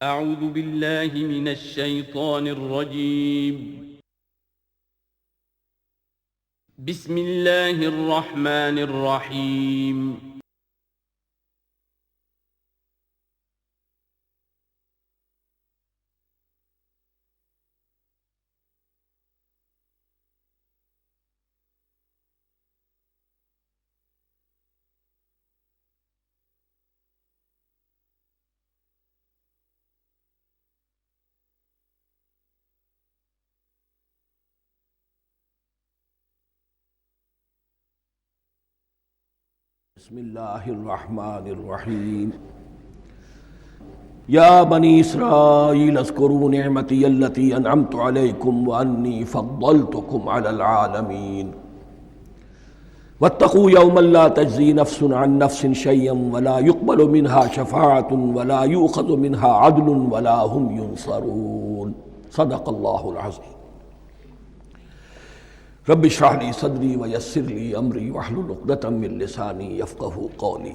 اعوذ باللہ من الشیطان الرجیم بسم اللہ الرحمن الرحیم بسم اللہ الرحمن الرحیم یا بنی اسرائیل اذکروا نعمتی التی انعمت علیکم وانی فضلتکم علی العالمین واتقوا یوما لا تجزی نفس عن نفس شیئا ولا يقبل منها شفاعة ولا یؤخذ منها عدل ولا هم ينصرون صدق اللہ العظیم رب اشرح لی صدری ویسر لی امری واحلل عقدۃ من لسانی یفقہوا قولی۔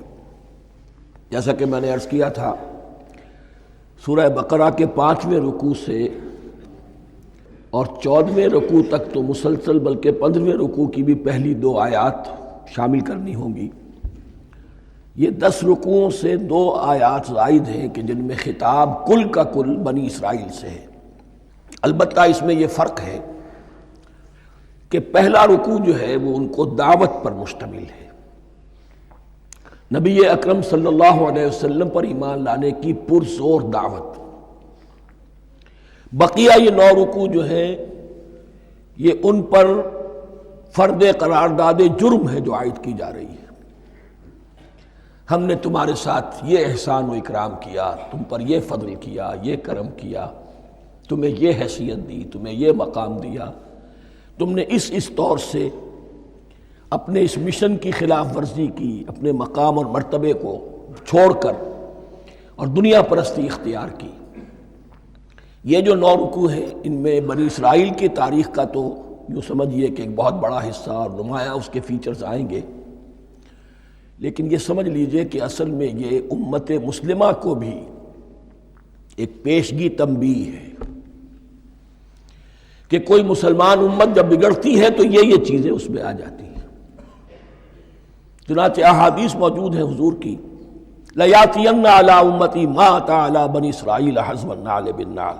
جیسا کہ میں نے عرض کیا تھا، سورہ بقرہ کے 5ویں رکوع سے اور 14ویں رکوع تک تو مسلسل، بلکہ 15ویں رکوع کی بھی پہلی 2 آیات شامل کرنی ہوں گی۔ یہ 10 رکوعوں سے 2 آیات زائد ہیں کہ جن میں خطاب کل کا کل بنی اسرائیل سے ہے۔ البتہ اس میں یہ فرق ہے کہ پہلا رکوع جو ہے وہ ان کو دعوت پر مشتمل ہے، نبی اکرم صلی اللہ علیہ وسلم پر ایمان لانے کی پرزور دعوت۔ بقیہ یہ 9 رکوع جو ہیں یہ ان پر فرد قرارداد جرم ہے جو عائد کی جا رہی ہے۔ ہم نے تمہارے ساتھ یہ احسان و اکرام کیا، تم پر یہ فضل کیا، یہ کرم کیا، تمہیں یہ حیثیت دی، تمہیں یہ مقام دیا، تم نے اس طور سے اپنے اس مشن کی خلاف ورزی کی، اپنے مقام اور مرتبے کو چھوڑ کر اور دنیا پرستی اختیار کی۔ یہ جو 9 رکوع ہیں ان میں بنی اسرائیل کی تاریخ کا تو یوں سمجھیے کہ ایک بہت بڑا حصہ اور نمایاں اس کے فیچرز آئیں گے، لیکن یہ سمجھ لیجئے کہ اصل میں یہ امت مسلمہ کو بھی ایک پیشگی تنبیہ ہے کہ کوئی مسلمان امت جب بگڑتی ہے تو یہ چیزیں اس میں آ جاتی ہیں۔ چنانچہ احادیث موجود ہیں حضور کی، لَيَأْتِيَنَّ عَلَىٰ أُمَّتِي مَا أَتَىٰ عَلَىٰ بَنِي إِسْرَائِيلَ حَزْوَ النَّعْلِ بِالنَّعْلِ،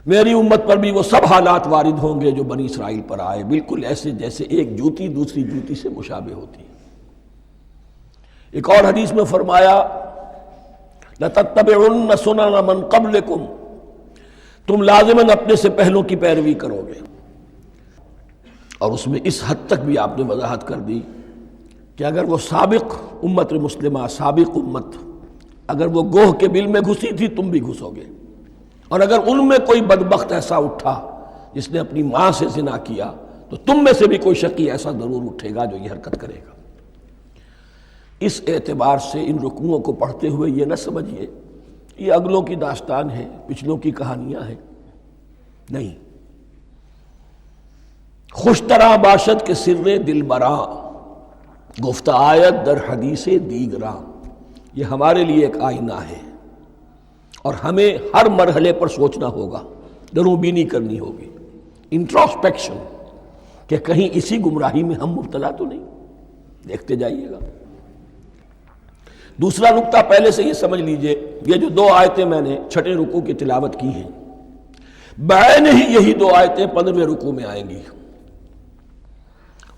میری امت پر بھی وہ سب حالات وارد ہوں گے جو بنی اسرائیل پر آئے، بالکل ایسے جیسے ایک جوتی دوسری جوتی سے مشابہ ہوتی ہے۔ ایک اور حدیث میں فرمایا لَتَتَّبِعُنَّ سُنَنَ مَنْ قَبْلِكُمْ، تم لازماً اپنے سے پہلوں کی پیروی کرو گے۔ اور اس میں اس حد تک بھی آپ نے وضاحت کر دی کہ اگر وہ سابق امت مسلمہ، سابق امت، اگر وہ گوہ کے بل میں گھسی تھی تم بھی گھسو گے، اور اگر ان میں کوئی بدبخت ایسا اٹھا جس نے اپنی ماں سے زنا کیا تو تم میں سے بھی کوئی شقی ایسا ضرور اٹھے گا جو یہ حرکت کرے گا۔ اس اعتبار سے ان رکوعوں کو پڑھتے ہوئے یہ نہ سمجھیے یہ اگلوں کی داستان ہے، پچھلوں کی کہانیاں ہیں، نہیں۔ خوش طرح باشد کے سر دل براں، گفت آیت در حدیث دیگراں، یہ ہمارے لیے ایک آئینہ ہے اور ہمیں ہر مرحلے پر سوچنا ہوگا، دروں بینی کرنی ہوگی، انٹروسپیکشن، کہ کہیں اسی گمراہی میں ہم مبتلا تو نہیں۔ دیکھتے جائیے گا۔ دوسرا نقطہ پہلے سے یہ سمجھ لیجئے، یہ جو 2 آیتیں میں نے 6 رکوع کی تلاوت کی ہیں، بعین ہی یہی 2 آیتیں 15ویں رکوع میں آئیں گی،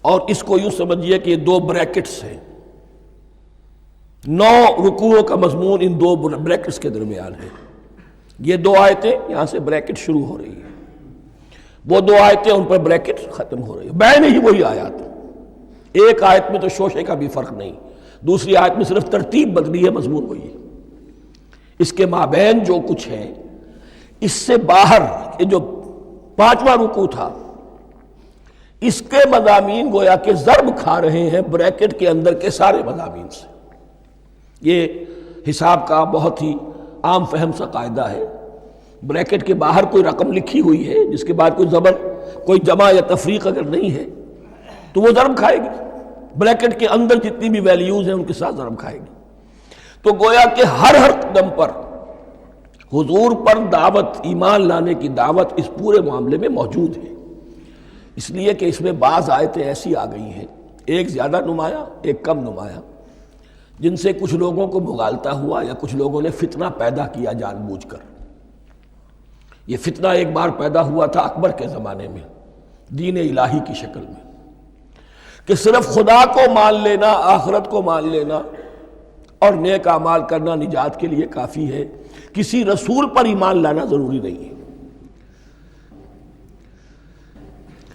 اور اس کو یوں سمجھیے کہ یہ 2 بریکٹس ہیں۔ 9 رکوعوں کا مضمون ان 2 بریکٹس کے درمیان ہے۔ یہ 2 آیتیں یہاں سے بریکٹ شروع ہو رہی ہیں، وہ 2 آیتیں ان پر بریکٹ ختم ہو رہی ہیں، بعین ہی وہی آیات۔ ایک آیت میں تو شوشے کا بھی فرق نہیں، دوسری آیت میں صرف ترتیب بدلی ہے، مضمون وہی ہے۔ اس کے مابین جو کچھ ہے، اس سے باہر یہ جو 5واں رکوع تھا، اس کے مضامین گویا کہ ضرب کھا رہے ہیں بریکٹ کے اندر کے سارے مضامین سے۔ یہ حساب کا بہت ہی عام فہم سا قاعدہ ہے، بریکٹ کے باہر کوئی رقم لکھی ہوئی ہے جس کے بعد کوئی زبر، کوئی جمع یا تفریق اگر نہیں ہے تو وہ ضرب کھائے گی، بریکٹ کے اندر جتنی بھی ویلیوز ہیں ان کے ساتھ ضرب کھائے گی۔ تو گویا کہ ہر قدم پر حضور پر دعوت، ایمان لانے کی دعوت اس پورے معاملے میں موجود ہے، اس لیے کہ اس میں بعض آیتیں ایسی آ گئی ہیں، ایک زیادہ نمایاں ایک کم نمایاں، جن سے کچھ لوگوں کو بھگالتا ہوا یا کچھ لوگوں نے فتنہ پیدا کیا جان بوجھ کر۔ یہ فتنہ ایک بار پیدا ہوا تھا اکبر کے زمانے میں دین الہی کی شکل میں، کہ صرف خدا کو مان لینا، آخرت کو مان لینا اور نیک اعمال کرنا نجات کے لیے کافی ہے، کسی رسول پر ایمان لانا ضروری نہیں ہے۔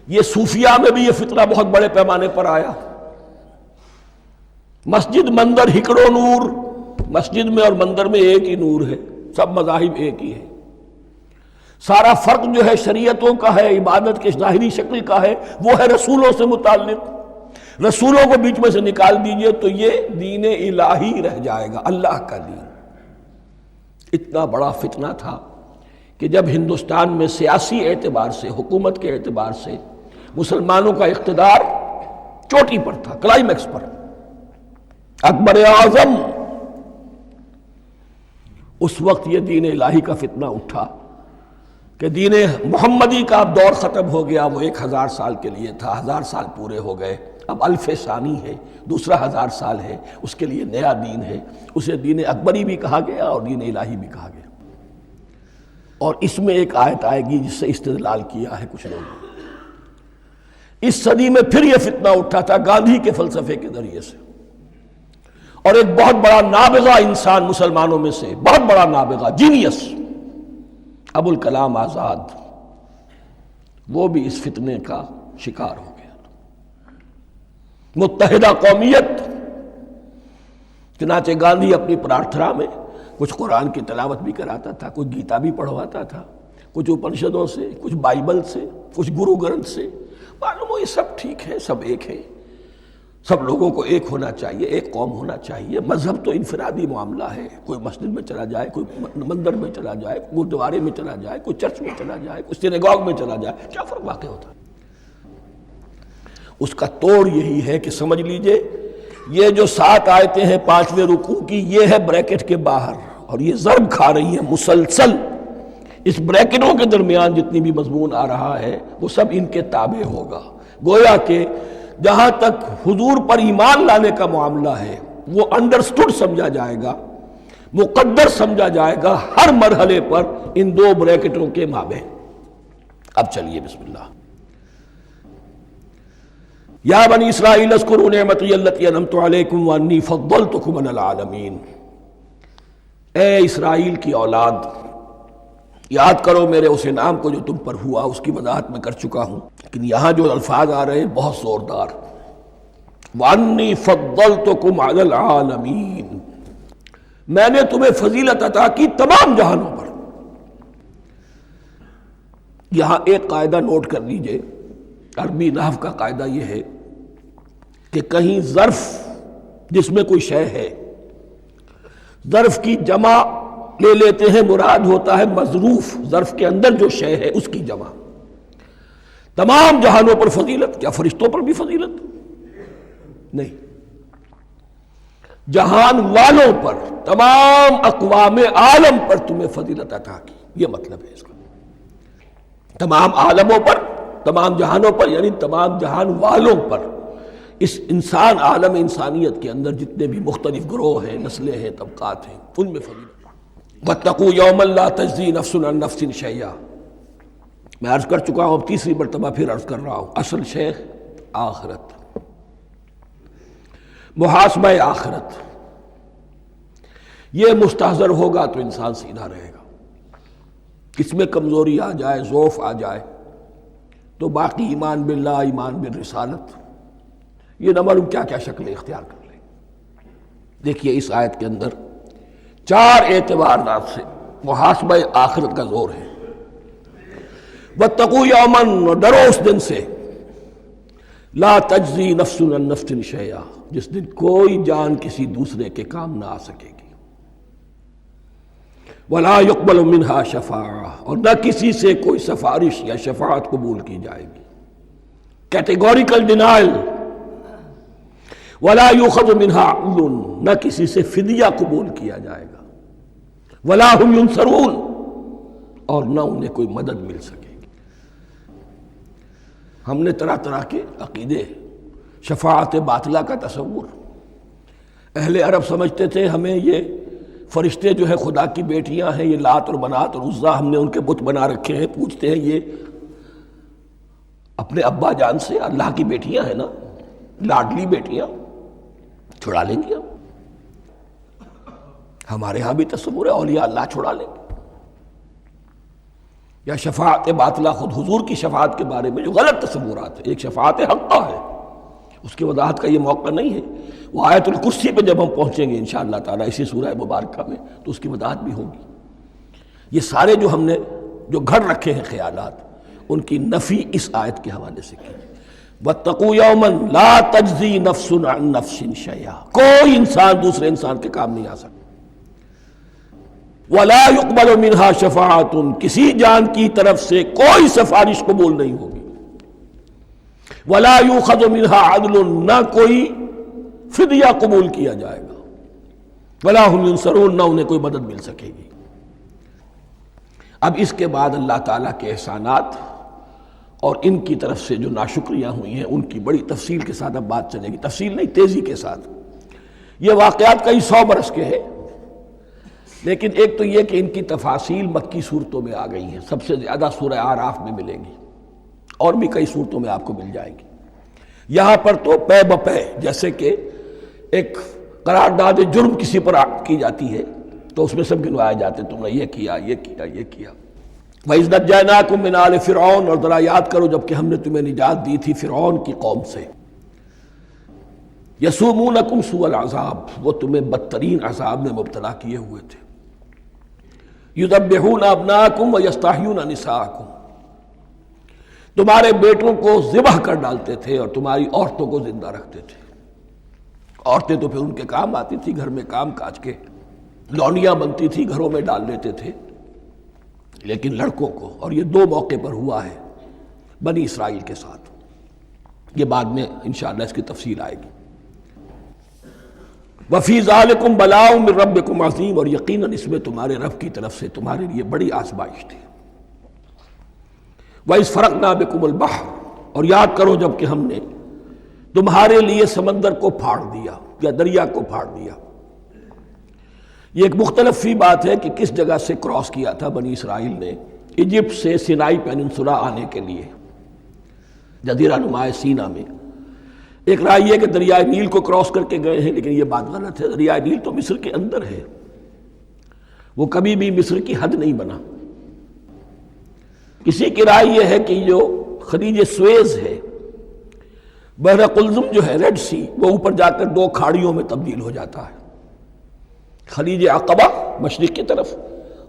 یہ صوفیہ میں بھی یہ فتنہ بہت بڑے پیمانے پر آیا۔ مسجد مندر ہکڑو نور، مسجد میں اور مندر میں ایک ہی نور ہے، سب مذاہب ایک ہی ہے، سارا فرق جو ہے شریعتوں کا ہے، عبادت کے ظاہری شکل کا ہے، وہ ہے رسولوں سے متعلق۔ رسولوں کو بیچ میں سے نکال دیجئے تو یہ دین الہی رہ جائے گا، اللہ کا دین۔ اتنا بڑا فتنہ تھا کہ جب ہندوستان میں سیاسی اعتبار سے، حکومت کے اعتبار سے مسلمانوں کا اقتدار چوٹی پر تھا، کلائمیکس پر، اکبر اعظم، اس وقت یہ دین الہی کا فتنہ اٹھا کہ دین محمدی کا اب دور ختم ہو گیا، وہ 1000 سال کے لیے تھا، 1000 سال پورے ہو گئے، اب الف ثانی ہے، دوسرا 1000 سال ہے، اس کے لیے نیا دین ہے، اسے دین اکبری بھی کہا گیا اور دین الہی بھی کہا گیا۔ اور اس میں ایک آیت آئے گی جس سے استدلال کیا ہے کچھ لوگوں نے۔ اس صدی میں پھر یہ فتنہ اٹھا تھا گاندھی کے فلسفے کے ذریعے سے، اور ایک بہت بڑا نابغہ انسان مسلمانوں میں سے، بہت بڑا نابغہ، جینیس، ابو الکلام آزاد، وہ بھی اس فتنے کا شکار ہو گیا۔ متحدہ قومیت، چنانچہ گاندھی اپنی پرارتھنا میں کچھ قرآن کی تلاوت بھی کراتا تھا، کچھ گیتا بھی پڑھواتا تھا، کچھ اپنشدوں سے، کچھ بائبل سے، کچھ گرو گرنتھ سے۔ معلوم ہو یہ سب ٹھیک ہے، سب ایک ہے، سب لوگوں کو ایک ہونا چاہیے، ایک قوم ہونا چاہیے۔ مذہب تو انفرادی معاملہ ہے، کوئی مسجد میں چلا جائے، کوئی مندر میں چلا جائے، گردوارے میں چلا جائے، کوئی چرچ میں چلا جائے، کوئی سینیگاگ میں چلا جائے، کیا فرق واقع ہوتا ہے؟ اس کا توڑ یہی ہے کہ سمجھ لیجئے یہ جو 7 آیتیں ہیں 5ویں رکوع کی، یہ ہے بریکٹ کے باہر، اور یہ ضرب کھا رہی ہے مسلسل۔ اس بریکٹوں کے درمیان جتنی بھی مضمون آ رہا ہے وہ سب ان کے تابع ہوگا۔ گویا کہ جہاں تک حضور پر ایمان لانے کا معاملہ ہے وہ انڈرسٹوڈ سمجھا جائے گا، مقدر سمجھا جائے گا ہر مرحلے پر ان 2 بریکٹوں کے مابین۔ اب چلیے بسم اللہ۔ یا بنی اسرائیل اذکروا نعمتی التی انعمت علیکم وانی فضلتکم علی العالمین۔ اے اسرائیل کی اولاد، یاد کرو میرے اس انعام کو جو تم پر ہوا، اس کی وضاحت میں کر چکا ہوں، لیکن یہاں جو الفاظ آ رہے ہیں بہت زوردار۔ وَأَنِّي فَضَّلْتُكُمْ عَلَى الْعَالَمِينَ، میں نے تمہیں فضیلت عطا کی تمام جہانوں پر۔ یہاں ایک قاعدہ نوٹ کر لیجئے، عربی نحو کا قاعدہ یہ ہے کہ کہیں ظرف جس میں کوئی شے ہے، ظرف کی جمع لے لیتے ہیں، مراد ہوتا ہے مظروف، ظرف کے اندر جو شے ہے اس کی جمع۔ تمام جہانوں پر فضیلت، کیا فرشتوں پر بھی فضیلت؟ نہیں، جہان والوں پر، تمام اقوام عالم پر تمہیں فضیلت عطا کی، یہ مطلب ہے اس کا۔ تمام عالموں پر، تمام جہانوں پر، یعنی تمام جہان والوں پر، اس انسان عالم انسانیت کے اندر جتنے بھی مختلف گروہ ہیں، نسلیں ہیں، طبقات ہیں، ان میں فضیلت۔ وَاتَّقُوا يَوْمًا لَا تَجْزِي نَفْسٌ عَن نَفْسٍ شَيْئًا، میں عرض کر چکا ہوں، اب تیسری مرتبہ پھر عرض کر رہا ہوں، اصل شیخ آخرت، محاسبہ آخرت، یہ مستحضر ہوگا تو انسان سیدھا رہے گا۔ اس میں کمزوری آ جائے، ضعف آ جائے تو باقی ایمان باللہ، ایمان بالرسالت، یہ نہ معلوم کیا کیا شکلیں اختیار کر لیں۔ دیکھیے اس آیت کے اندر 4 اعتبارات سے محاسبہ آخرت کا زور ہے۔ وَاتَّقُوا يَوْمًا، ڈرو اس دن سے، لا تجزی نفس عن نفس شیئا، جس دن کوئی جان کسی دوسرے کے کام نہ آ سکے گی، ولا يقبل منها شفاعہ، اور نہ کسی سے کوئی سفارش یا شفاعت قبول کی جائے گی، کیٹیگوریکل ڈینائل، ولا يؤخذ منها عدل، نہ کسی سے فدیہ قبول کیا جائے گا، ولا هم ينصرون، اور نہ انہیں کوئی مدد مل سکے گی۔ ہم نے طرح طرح کے عقیدے، شفاعت باطلہ کا تصور، اہل عرب سمجھتے تھے ہمیں یہ فرشتے جو ہے خدا کی بیٹیاں ہیں، یہ لات اور منات اور عزا ہم نے ان کے بت بنا رکھے ہیں، پوچھتے ہیں یہ اپنے ابا جان سے اللہ کی بیٹیاں ہیں نا، لاڈلی بیٹیاں، چھڑا لیں گے ہمارے ہاں بھی تصور ہے اولیاء اللہ چھڑا لیں گے۔ یا شفاعت باطلہ، خود حضور کی شفاعت کے بارے میں جو غلط تصورات ہیں، ایک شفاعت حقہ ہے، اس کی وضاحت کا یہ موقع نہیں ہے، وہ آیت الکرسی پہ جب ہم پہنچیں گے انشاءاللہ تعالیٰ اسی سورہ مبارکہ میں تو اس کی وضاحت بھی ہوگی۔ یہ سارے جو ہم نے جو گھڑ رکھے ہیں خیالات، ان کی نفی اس آیت کے حوالے سے کی۔ وَاتَّقُوا يَوْمًا لَا تَجْزِي نَفْسٌ عَن نَفْسٍ شَيْئًا، کوئی انسان دوسرے انسان کے کام نہیں آ سکتا۔ وَلَا يُقْبَلُ مِنْهَا شَفَاعَةٌ، کسی جان کی طرف سے کوئی سفارش قبول نہیں ہوگی۔ وَلَا يُؤْخَذُ مِنْهَا عَدْلٌ، نہ کوئی فدیہ قبول کیا جائے گا۔ وَلَا هُمْ يُنصَرُونَ، نہ انہیں کوئی مدد مل سکے گی۔ اب اس کے بعد اللہ تعالیٰ کے احسانات اور ان کی طرف سے جو ناشکریاں ہوئی ہیں ان کی بڑی تفصیل کے ساتھ اب بات چلے گی، تفصیل نہیں تیزی کے ساتھ۔ یہ واقعات کئی 100 برس کے ہیں، لیکن ایک تو یہ کہ ان کی تفاصیل مکی صورتوں میں آ گئی ہیں، سب سے زیادہ سورہ اعراف میں ملیں گی، اور بھی کئی صورتوں میں آپ کو مل جائیں گی۔ یہاں پر تو پے بپے، جیسے کہ ایک قرارداد جرم کسی پر کی جاتی ہے تو اس میں سب گنوائے جاتے ہیں، تم نے یہ کیا، یہ کیا، یہ کیا۔ وَإِذْ نَجَّيْنَاكُم مِّنْ آلِ فِرْعَوْنَ، اور ذرا یاد کرو جب کہ ہم نے تمہیں نجات دی تھی فرعون کی قوم سے۔ يَسُومُونَكُمْ سُوءَ الْعَذَابِ، وہ تمہیں بدترین عذاب میں مبتلا کیے ہوئے تھے۔ يُذَبِّحُونَ أَبْنَاءَكُمْ وَيَسْتَحْيُونَ نِسَاءَكُمْ، تمہارے بیٹوں کو ذبح کر ڈالتے تھے اور تمہاری عورتوں کو زندہ رکھتے تھے۔ عورتیں تو پھر ان کے کام آتی تھی، گھر میں کام کاج کے لونیاں بنتی تھی، گھروں میں ڈال لیتے تھے، لیکن لڑکوں کو، اور یہ 2 موقع پر ہوا ہے بنی اسرائیل کے ساتھ، یہ بعد میں انشاءاللہ اس کی تفصیل آئے گی۔ وَفِي ذَلِكُمْ بَلَاءٌ مِّن رَبِّكُمْ عَظِيمٌ، اور یقیناً اس میں تمہارے رب کی طرف سے تمہارے لیے بڑی آزمائش تھی۔ وَإِذْ فَرَقْنَا بِكُمُ الْبَحْرَ، اور یاد کرو جب کہ ہم نے تمہارے لیے سمندر کو پھاڑ دیا یا دریا کو پھاڑ دیا۔ یہ ایک مختلف فی بات ہے کہ کس جگہ سے کراس کیا تھا بنی اسرائیل نے ایجپٹ سے سینائی پیننسولا آنے کے لیے، جزیرہ نما سینا میں۔ ایک رائے یہ کہ دریائے نیل کو کراس کر کے گئے ہیں، لیکن یہ بات غلط ہے، دریائے نیل تو مصر کے اندر ہے، وہ کبھی بھی مصر کی حد نہیں بنا۔ کسی کی رائے یہ ہے کہ جو خلیج سویز ہے، بحر قلزم جو ہے، ریڈ سی، وہ اوپر جا کر 2 کھاڑیوں میں تبدیل ہو جاتا ہے، خلیج عقبہ مشرق کی طرف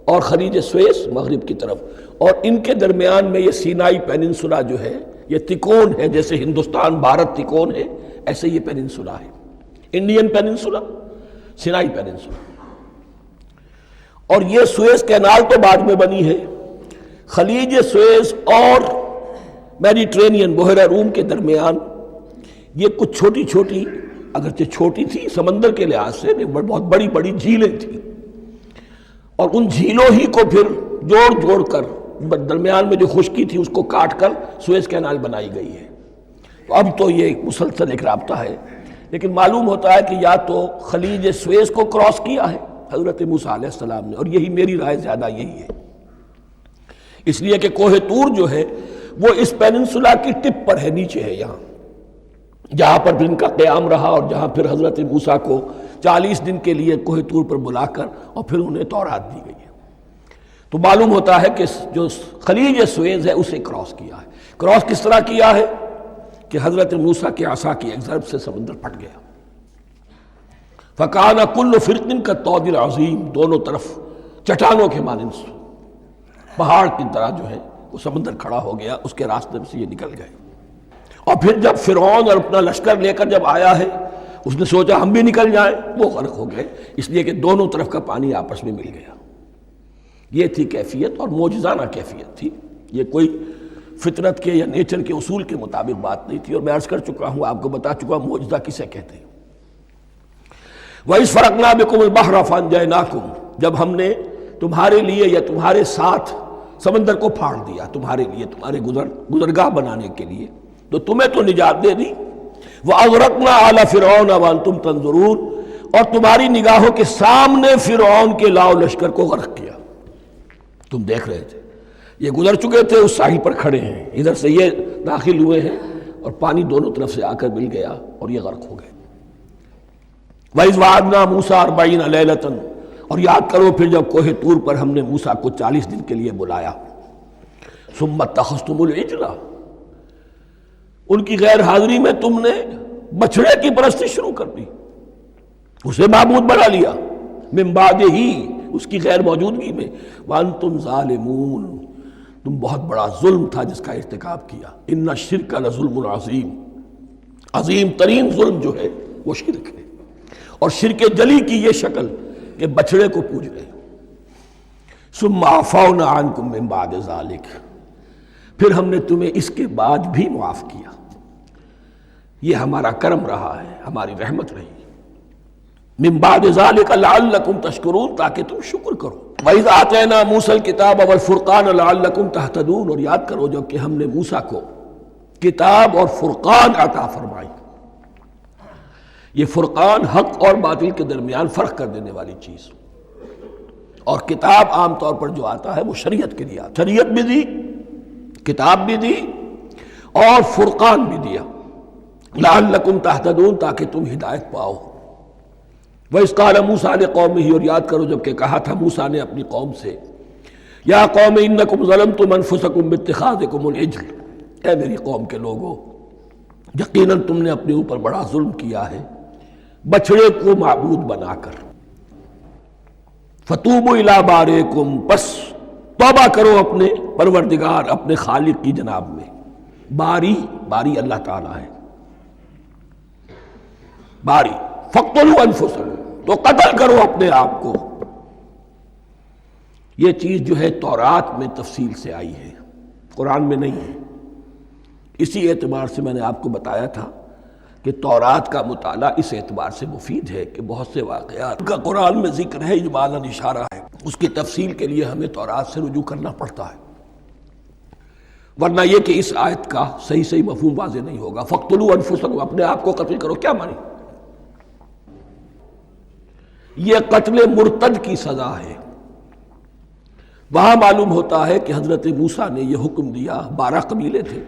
اور خلیج سویس مغرب کی طرف، اور ان کے درمیان میں یہ سینائی پیننسولا جو ہے یہ تکون ہے، جیسے ہندوستان بھارت تکون ہے ایسے یہ پیننسولا ہے، انڈین پیننسولا، سینائی پیننسولا۔ اور یہ سویس کینال تو بعد میں بنی ہے، خلیج سویس اور میڈیٹرینین بحیرہ روم کے درمیان یہ کچھ چھوٹی چھوٹی، اگرچہ چھوٹی تھی سمندر کے لحاظ سے، بہت بڑی بڑی جھیلیں تھیں، اور ان جھیلوں ہی کو پھر جوڑ جوڑ کر درمیان میں جو خشکی تھی اس کو کاٹ کر سویس کینال بنائی گئی ہے۔ تو اب تو یہ ایک مسلسل ایک رابطہ ہے، لیکن معلوم ہوتا ہے کہ یا تو خلیج سویس کو کراس کیا ہے حضرت موسیٰ علیہ السلام نے، اور یہی میری رائے زیادہ یہی ہے، اس لیے کہ کوہ طور جو ہے وہ اس پیننسولا کی ٹپ پر ہے، نیچے ہے یہاں، جہاں پر ان کا قیام رہا، اور جہاں پھر حضرت موسیٰ کو 40 دن کے لیے کوہ طور پر بلا کر اور پھر انہیں تورات دی گئی ہے۔ تو معلوم ہوتا ہے کہ جو خلیج سویز ہے اسے کراس کیا ہے۔ کراس کس طرح کیا ہے کہ حضرت موسیٰ کے عصا کی ایک ضرب سے سمندر پھٹ گیا۔ فَكَانَ كُلُّ فِرْقٍ كَالطَّوْدِ الْعَظِيمِ، دونوں طرف چٹانوں کے مانند پہاڑ کی طرح جو ہے وہ سمندر کھڑا ہو گیا، اس کے راستے سے یہ نکل گئے۔ اور پھر جب فرعون اور اپنا لشکر لے کر جب آیا ہے، اس نے سوچا ہم بھی نکل جائیں، وہ غرق ہو گئے، اس لیے کہ دونوں طرف کا پانی آپس میں مل گیا۔ یہ تھی کیفیت، اور معجزانہ کیفیت تھی، یہ کوئی فطرت کے یا نیچر کے اصول کے مطابق بات نہیں تھی، اور میں عرض کر چکا ہوں، آپ کو بتا چکا ہوں معجزہ کسے کہتے ہیں۔ وَإِذْ فَرَقْنَا بِكُمُ الْبَحْرَ فَأَنْجَيْنَاكُمْ، جب ہم نے تمہارے لیے یا تمہارے ساتھ سمندر کو پھاڑ دیا تمہارے لیے، تمہارے گزرگاہ بنانے کے لیے، تو تمہیں تو نجات دے دی۔ وَأَغْرَقْنَا آلَ فِرْعَوْنَ وَأَنْتُمْ تَنظُرُونَ، اور تمہاری نگاہوں کے سامنے فرعون کے لاؤ لشکر کو غرق کیا، تم دیکھ رہے تھے، یہ گزر چکے تھے، اس ساحل پر کھڑے ہیں، ادھر سے یہ داخل ہوئے ہیں اور پانی دونوں طرف سے آ کر مل گیا اور یہ غرق ہو گئے۔ وَإِذْ وَعَدْنَا مُوسَىٰ 40 لَيْلَةً، اور یاد کرو پھر جب کوہ طور پر ہم نے موسیٰ کو 40 دن کے لیے بلایا۔ ثُمَّ اتَّخَذْتُمُ الْعِجْلَ، ان کی غیر حاضری میں تم نے بچھڑے کی پرستی شروع کر دی، اسے معبود بنا لیا، من بعدہ، اس کی غیر موجودگی میں، وَأَنْتُمْ ظَالِمُونَ، تم بہت بڑا ظلم تھا جس کا ارتکاب کیا۔ ان الشرک لظلم عظیم، عظیم ترین ظلم جو ہے وہ شرک ہے، اور شرک جلی کی یہ شکل کہ بچڑے کو پوج رہے۔ ثم عفونا عنکم من بعد ذلک، پھر ہم نے تمہیں اس کے بعد بھی معاف کیا، یہ ہمارا کرم رہا ہے، ہماری رحمت رہی۔ من بعد ذلک لعلکم تشکرون، تاکہ تم شکر کرو۔ وَإِذْ آتَيْنَا مُوسَى الْكِتَابَ وَالْفُرْقَانَ لَعَلَّكُمْ تَهْتَدُونَ، اور یاد کرو جب کہ ہم نے موسیٰ کو کتاب اور فرقان عطا فرمائی۔ یہ فرقان حق اور باطل کے درمیان فرق کر دینے والی چیز، اور کتاب عام طور پر جو آتا ہے وہ شریعت کے لیے آتا ہے، شریعت بھی دی، کتاب بھی دی، اور فرقان بھی دیا، لعلکم تہتدون، تاکہ تم ہدایت پاؤ۔ وَإِذْ قَالَ مُوسَىٰ لِقَوْمِهِ، اور یاد کرو جب کہ کہا تھا موسیٰ نے اپنی قوم سے، یا قوم انکم ظلمتم انفسکم باتخاذکم العجل، اے میری قوم کے لوگو، یقیناً تم نے اپنے اوپر بڑا ظلم کیا ہے بچڑے کو معبود بنا کر۔ فَتُوبُوا إِلَىٰ بَارِئِكُمْ، پس توبہ کرو اپنے پروردگار، اپنے خالق کی جناب میں۔ باری، باری اللہ تعالیٰ ہے، باری۔ فَاقْتُلُوا أَنفُسَكُمْ، تو قتل کرو اپنے آپ کو۔ یہ چیز جو ہے تورات میں تفصیل سے آئی ہے، قرآن میں نہیں ہے۔ اسی اعتبار سے میں نے آپ کو بتایا تھا کہ تورات کا مطالعہ اس اعتبار سے مفید ہے کہ بہت سے واقعات کا قرآن میں ذکر ہے، اجمالاً اشارہ ہے، اس کی تفصیل کے لیے ہمیں تورات سے رجوع کرنا پڑتا ہے، ورنہ یہ کہ اس آیت کا صحیح مفہوم واضح نہیں ہوگا۔ فَاقْتُلُوا أَنفُسَكُمْ، اپنے آپ کو قتل کرو، کیا مانی؟ یہ قتل مرتد کی سزا ہے۔ وہاں معلوم ہوتا ہے کہ حضرت موسیٰ نے یہ حکم دیا، 12 قبیلے تھے،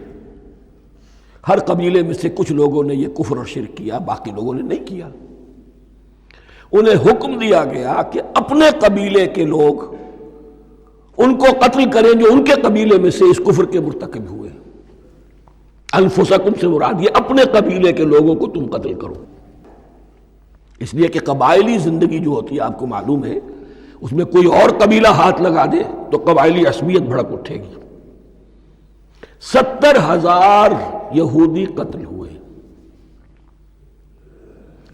ہر قبیلے میں سے کچھ لوگوں نے یہ کفر اور شرک کیا، باقی لوگوں نے نہیں کیا۔ انہیں حکم دیا گیا کہ اپنے قبیلے کے لوگ ان کو قتل کریں جو ان کے قبیلے میں سے اس کفر کے مرتکب ہوئے۔ انفسکم سے مراد یہ اپنے قبیلے کے لوگوں کو تم قتل کرو، اس لیے کہ قبائلی زندگی جو ہوتی ہے آپ کو معلوم ہے، اس میں کوئی اور قبیلہ ہاتھ لگا دے تو قبائلی عصبیت بھڑک اٹھے گی۔ 70,000 یہودی قتل ہوئے،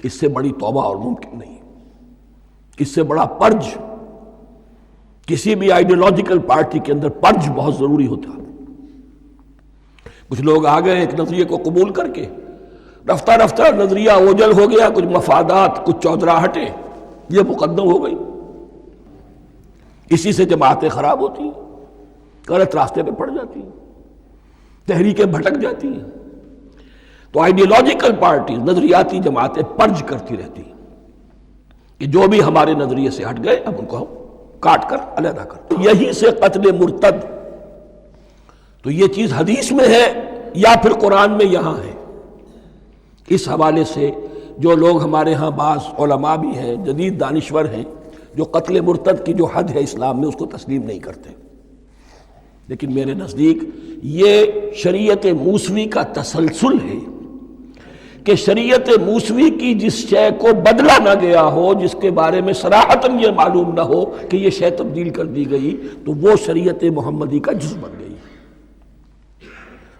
اس سے بڑی توبہ اور ممکن نہیں، اس سے بڑا پرج، کسی بھی آئیڈیالوجیکل پارٹی کے اندر پرج بہت ضروری ہوتا ہے۔ کچھ لوگ آ گئے ایک نظریے کو قبول کر کے، رفتہ رفتہ نظریہ اوجل ہو گیا، کچھ مفادات، کچھ چودراہٹیں یہ مقدم ہو گئی، اسی سے جماعتیں خراب ہوتی ہیں، غلط راستے پہ پڑ جاتی ہیں، تحریکیں بھٹک جاتی ہیں۔ تو آئیڈیالوجیکل پارٹیز، نظریاتی جماعتیں پرج کرتی رہتی ہیں کہ جو بھی ہمارے نظریے سے ہٹ گئے اب ان کو ہم کاٹ کر علیحدہ کر۔ یہی سے قتل مرتد، تو یہ چیز حدیث میں ہے یا پھر قرآن میں یہاں ہے۔ اس حوالے سے جو لوگ ہمارے ہاں بعض علماء بھی ہیں، جدید دانشور ہیں، جو قتل مرتد کی جو حد ہے اسلام میں اس کو تسلیم نہیں کرتے، لیکن میرے نزدیک یہ شریعت موسوی کا تسلسل ہے کہ شریعت موسوی کی جس شے کو بدلا نہ گیا ہو، جس کے بارے میں صراحتاً یہ معلوم نہ ہو کہ یہ شے تبدیل کر دی گئی، تو وہ شریعت محمدی کا جز بن گئی۔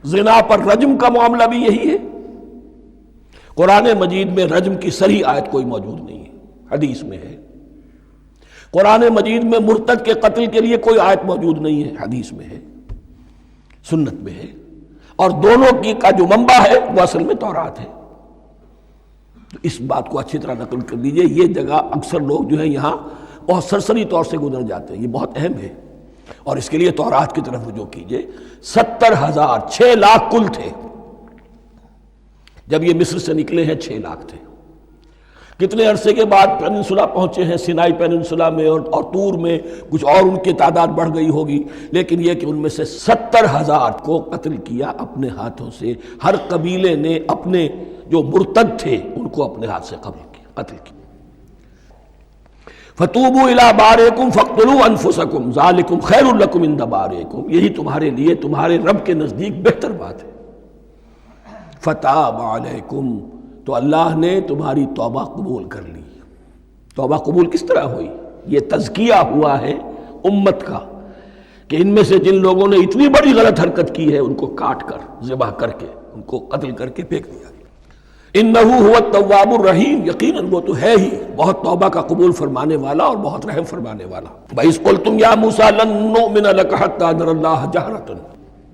زنا پر رجم کا معاملہ بھی یہی ہے۔ قرآن مجید میں رجم کی صریح آیت کوئی موجود نہیں ہے، حدیث میں ہے۔ قرآن مجید میں مرتد کے قتل کے لیے کوئی آیت موجود نہیں ہے، حدیث میں ہے، سنت میں ہے، اور دونوں کی کا جو منبع ہے وہ اصل میں تورات ہے۔ تو اس بات کو اچھی طرح نقل کر لیجئے۔ یہ جگہ اکثر لوگ جو ہیں یہاں بہت سرسری طور سے گزر جاتے ہیں، یہ بہت اہم ہے۔ اور اس کے لیے تورات کی طرف رجوع کیجئے، 70,000 6 لاکھ کل تھے جب یہ مصر سے نکلے ہیں، 6 لاکھ تھے۔ کتنے عرصے کے بعد پیننسولا پہنچے ہیں، سینائی پیننسولا میں اور طور میں، کچھ اور ان کی تعداد بڑھ گئی ہوگی، لیکن یہ کہ ان میں سے 70,000 کو قتل کیا اپنے ہاتھوں سے۔ ہر قبیلے نے اپنے جو مرتد تھے ان کو اپنے ہاتھ سے قتل کیا۔ فَتُوبُوا إِلَىٰ بَارِئِكُمْ فَاقْتُلُوا أَنفُسَكُمْ ذَٰلِكُمْ خَيْرٌ لَكُمْ عِندَ بَارِئِكُمْ، یہی تمہارے لیے تمہارے رب کے نزدیک بہتر بات ہے۔ فَتَابَ عَلَيْكُمْ، تو اللہ نے تمہاری توبہ قبول کر لی۔ توبہ قبول کس طرح ہوئی؟ یہ تزکیہ ہوا ہے امت کا کہ ان میں سے جن لوگوں نے اتنی بڑی غلط حرکت کی ہے ان کو کاٹ کر، ذبح کر کے، ان کو قتل کر کے پھینک دیا۔ انہ هو التواب الرحیم، یقیناً وہ تو ہے ہی بہت توبہ کا قبول فرمانے والا اور بہت رحم فرمانے والا۔ وَإِذْ قُلْتُمْ يَا مُوسَىٰ لَن نُّؤْمِنَ لَكَ حَتَّىٰ نَرَى اللَّهَ جَهْرَةً،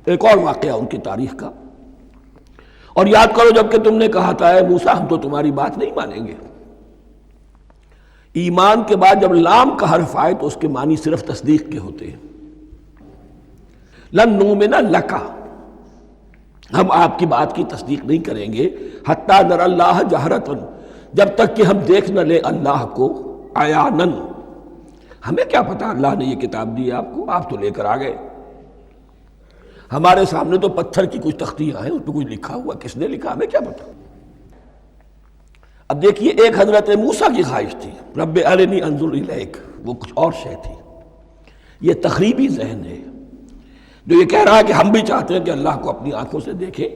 ایک اور واقعہ ان کی تاریخ کا۔ اور یاد کرو جب کہ تم نے کہا تھا اے موسیٰ ہم تو تمہاری بات نہیں مانیں گے۔ ایمان کے بعد جب لام کا حرف آئے تو اس کے معنی صرف تصدیق کے ہوتے ہیں۔ لن نؤمن لک، ہم آپ کی بات کی تصدیق نہیں کریں گے، حتیٰ نری اللہ جہرتاً، جب تک کہ ہم دیکھ نہ لیں اللہ کو عیاناً۔ ہمیں کیا پتا اللہ نے یہ کتاب دی آپ کو، آپ تو لے کر آ گئے، ہمارے سامنے تو پتھر کی کچھ تختیاں ہیں، اس پہ کچھ لکھا ہوا، کس نے لکھا ہمیں کیا پتا۔ اب دیکھیے ایک حضرت موسیٰ کی خواہش تھی رب ارنی انظر الیک، وہ کچھ اور شے تھی۔ یہ تخریبی ذہن ہے جو یہ کہہ رہا ہے کہ ہم بھی چاہتے ہیں کہ اللہ کو اپنی آنکھوں سے دیکھیں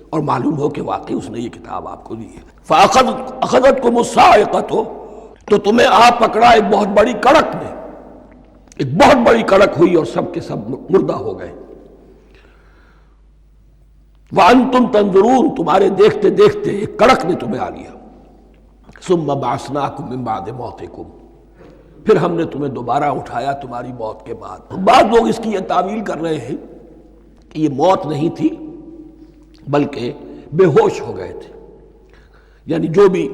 اور معلوم ہو کہ واقعی اس نے یہ کتاب آپ کو دی ہے۔ فَأَخَذَتْكُمُ الصَّاعِقَةُ، تو تمہیں آ پکڑا ایک بہت بڑی کڑک نے، ایک بہت بڑی کڑک ہوئی اور سب کے سب مردہ ہو گئے۔ وَأَنْتُمْ تَنظُرُونَ، تمہارے دیکھتے دیکھتے ایک کڑک نے تمہیں آ لیا۔ ثُمَّ بَعَثْنَاكُمْ مِنْ بَعْدِ مَوْتِكُمْ، پھر ہم نے تمہیں دوبارہ اٹھایا تمہاری موت کے بعد۔ بعض لوگ اس کی یہ تعویل کر رہے ہیں کہ یہ موت نہیں تھی بلکہ بے ہوش ہو گئے تھے، یعنی جو بھی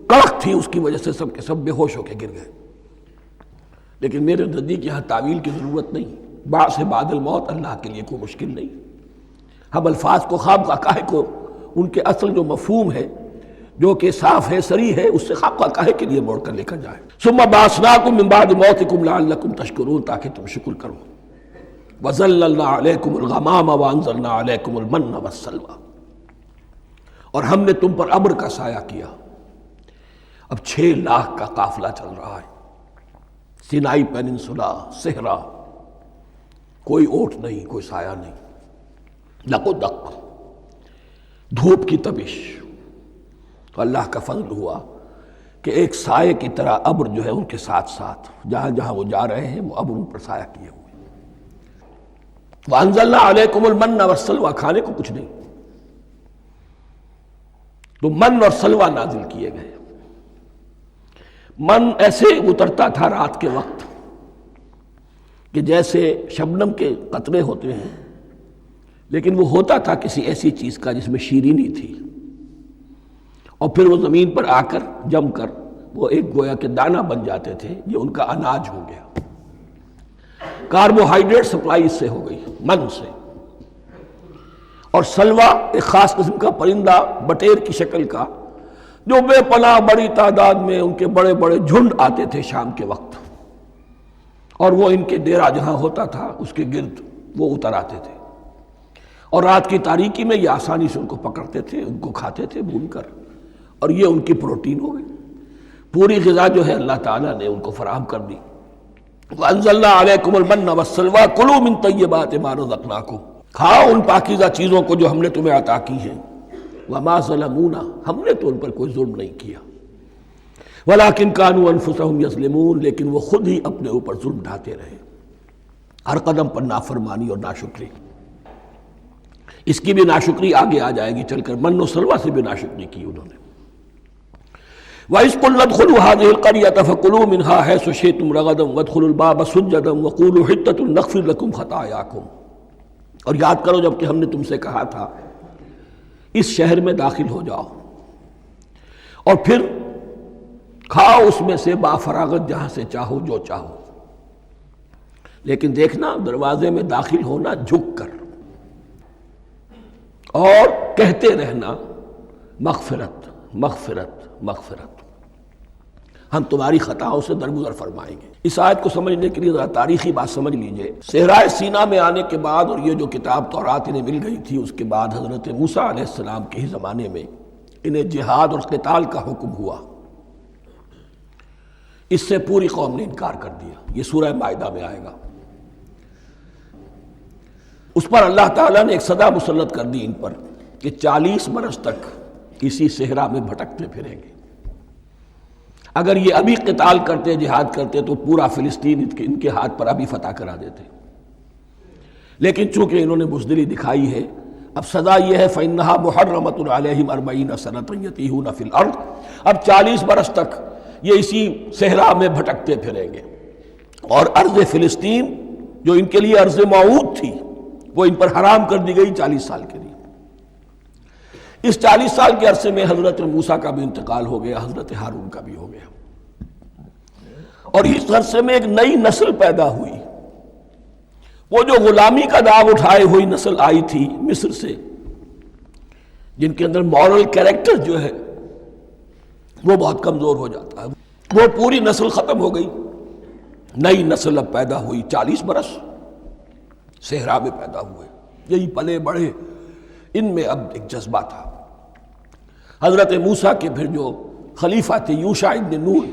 کڑک تھی اس کی وجہ سے سب کے سب بے ہوش ہو کے گر گئے۔ لیکن میرے نزدیک یہاں تعویل کی ضرورت نہیں، بعث بعد الموت اللہ کے لیے کوئی مشکل نہیں۔ ہم الفاظ کو خواب کا کو ان کے اصل جو مفہوم ہے جو کہ صاف ہے، صریح ہے، اس سے خواب کا کاہے کے لیے موڑ کر لے کر جائیں۔ ثم بعثناکم من بعد موتکم لعلکم تشکرون، تاکہ تم شکر کرو۔ وظللنا علیکم الغمام وانزلنا علیکم المن والسلوى، اور ہم نے تم پر ابر کا سایہ کیا۔ اب 6 لاکھ کا قافلہ چل رہا ہے، سینائی پیننسولا، صحرا، کوئی اونٹ نہیں، کوئی سایہ نہیں، دق و دق، دھوپ کی تپش۔ تو اللہ کا فضل ہوا کہ ایک سائے کی طرح ابر جو ہے ان کے ساتھ ساتھ جہاں جہاں وہ جا رہے ہیں وہ ابر ان پر سایہ کیے ہوئے۔ وَأَنزَلْنَا عَلَيْكُمُ الْمَنَّ وَالسَّلْوَىٰ، کھانے کو کچھ نہیں، تو من اور سلوہ نازل کیے گئے۔ من ایسے اترتا تھا رات کے وقت کہ جیسے شبنم کے قطرے ہوتے ہیں، لیکن وہ ہوتا تھا کسی ایسی چیز کا جس میں شیرینی تھی، اور پھر وہ زمین پر آ کر جم کر وہ ایک گویا کے دانہ بن جاتے تھے، یہ ان کا اناج ہو گیا۔ کاربوہائیڈریٹ سپلائی اس سے ہو گئی، من سے۔ اور سلوہ ایک خاص قسم کا پرندہ بٹیر کی شکل کا جو بے پناہ بڑی تعداد میں ان کے بڑے بڑے جھنڈ آتے تھے شام کے وقت، اور وہ ان کے ڈیرا جہاں ہوتا تھا اس کے گرد وہ اتر آتے تھے، اور رات کی تاریکی میں یہ آسانی سے ان کو پکڑتے تھے، ان کو کھاتے تھے بھون کر، اور یہ ان کی پروٹین ہو گئی۔ پوری غذا جو ہے اللہ تعالیٰ نے ان کو فراہم کر دی۔ وَأَنزَلْنَا عَلَيْكُمُ الْمَنَّ وَالسَّلْوَىٰ كُلُوا مِن طَيِّبَاتِ مَا رَزَقْنَاكُمْ، کھاؤ ان پاکیزہ چیزوں کو جو ہم نے تمہیں عطا کی ہیں۔ وَمَا ظَلَمُونَا، ہم نے تو ان پر کوئی ظلم نہیں کیا۔ وَلَٰكِن كَانُوا أَنفُسَهُمْ يَظْلِمُونَ، لیکن وہ خود ہی اپنے اوپر ظلم ڈھاتے رہے، ہر قدم پر نافرمانی اور ناشکری۔ اس کی بھی ناشکری آگے آ جائے گی چل کر، من و سلوہ سے بھی ناشکری کی انہوں نے۔ وَإِذْ قُلْنَا ادْخُلُوا هَٰذِهِ الْقَرْيَةَ فَكُلُوا مِنْهَا حَيْثُ شِئْتُمْ رَغَدًا وَادْخُلُوا الْبَابَ سُجَّدًا وَقُولُوا حِطَّةٌ نَغْفِرْ لَكُمْ خَطَايَاكُمْ، اور یاد کرو جب کہ ہم نے تم سے کہا تھا اس شہر میں داخل ہو جاؤ اور پھر کھاؤ اس میں سے بافراغت جہاں سے چاہو جو چاہو، لیکن دیکھنا دروازے میں داخل ہونا جھک کر اور کہتے رہنا مغفرت مغفرت مغفرت، ہم تمہاری خطاؤں سے درگزر فرمائیں گے۔ اس آیت کو سمجھنے کے لیے ذرا تاریخی بات سمجھ لیجئے۔ صحرائے سینا میں آنے کے بعد اور یہ جو کتاب تورات انہیں مل گئی تھی، اس کے بعد حضرت موسیٰ علیہ السلام کے ہی زمانے میں انہیں جہاد اور قتال کا حکم ہوا۔ اس سے پوری قوم نے انکار کر دیا، یہ سورہ مائدہ میں آئے گا۔ اس پر اللہ تعالیٰ نے ایک سزا مسلط کر دی ان پر کہ 40 برس تک اسی صحرا میں بھٹکتے پھریں گے۔ اگر یہ ابھی قتال کرتے، جہاد کرتے، تو پورا فلسطین ان کے ہاتھ پر ابھی فتح کرا دیتے، لیکن چونکہ انہوں نے بزدلی دکھائی ہے، اب سزا یہ ہے فَإِنَّهَا مُحَرَّمَةٌ عَلَيْهِمْ 40 سَنَةً يَتِيهُونَ فِي الْأَرْضِ، اب 40 برس تک یہ اسی صحرا میں بھٹکتے پھریں گے، اور ارض فلسطین جو ان کے لیے ارض موعود تھی وہ ان پر حرام کر دی گئی 40 سال کے لیے۔ اس 40 سال کے عرصے میں حضرت موسیٰ کا بھی انتقال ہو گیا، حضرت ہارون کا بھی ہو گیا، اور اس عرصے میں ایک نئی نسل پیدا ہوئی۔ وہ جو غلامی کا داغ اٹھائے ہوئی نسل آئی تھی مصر سے، جن کے اندر مورل کیریکٹر جو ہے وہ بہت کمزور ہو جاتا ہے، وہ پوری نسل ختم ہو گئی، نئی نسل اب پیدا ہوئی۔ 40 برس صحرا میں پیدا ہوئے، یہی پلے بڑھے، ان میں اب ایک جذبہ تھا۔ حضرت موسیٰ کے پھر جو خلیفہ تھے یوشع ابن نون،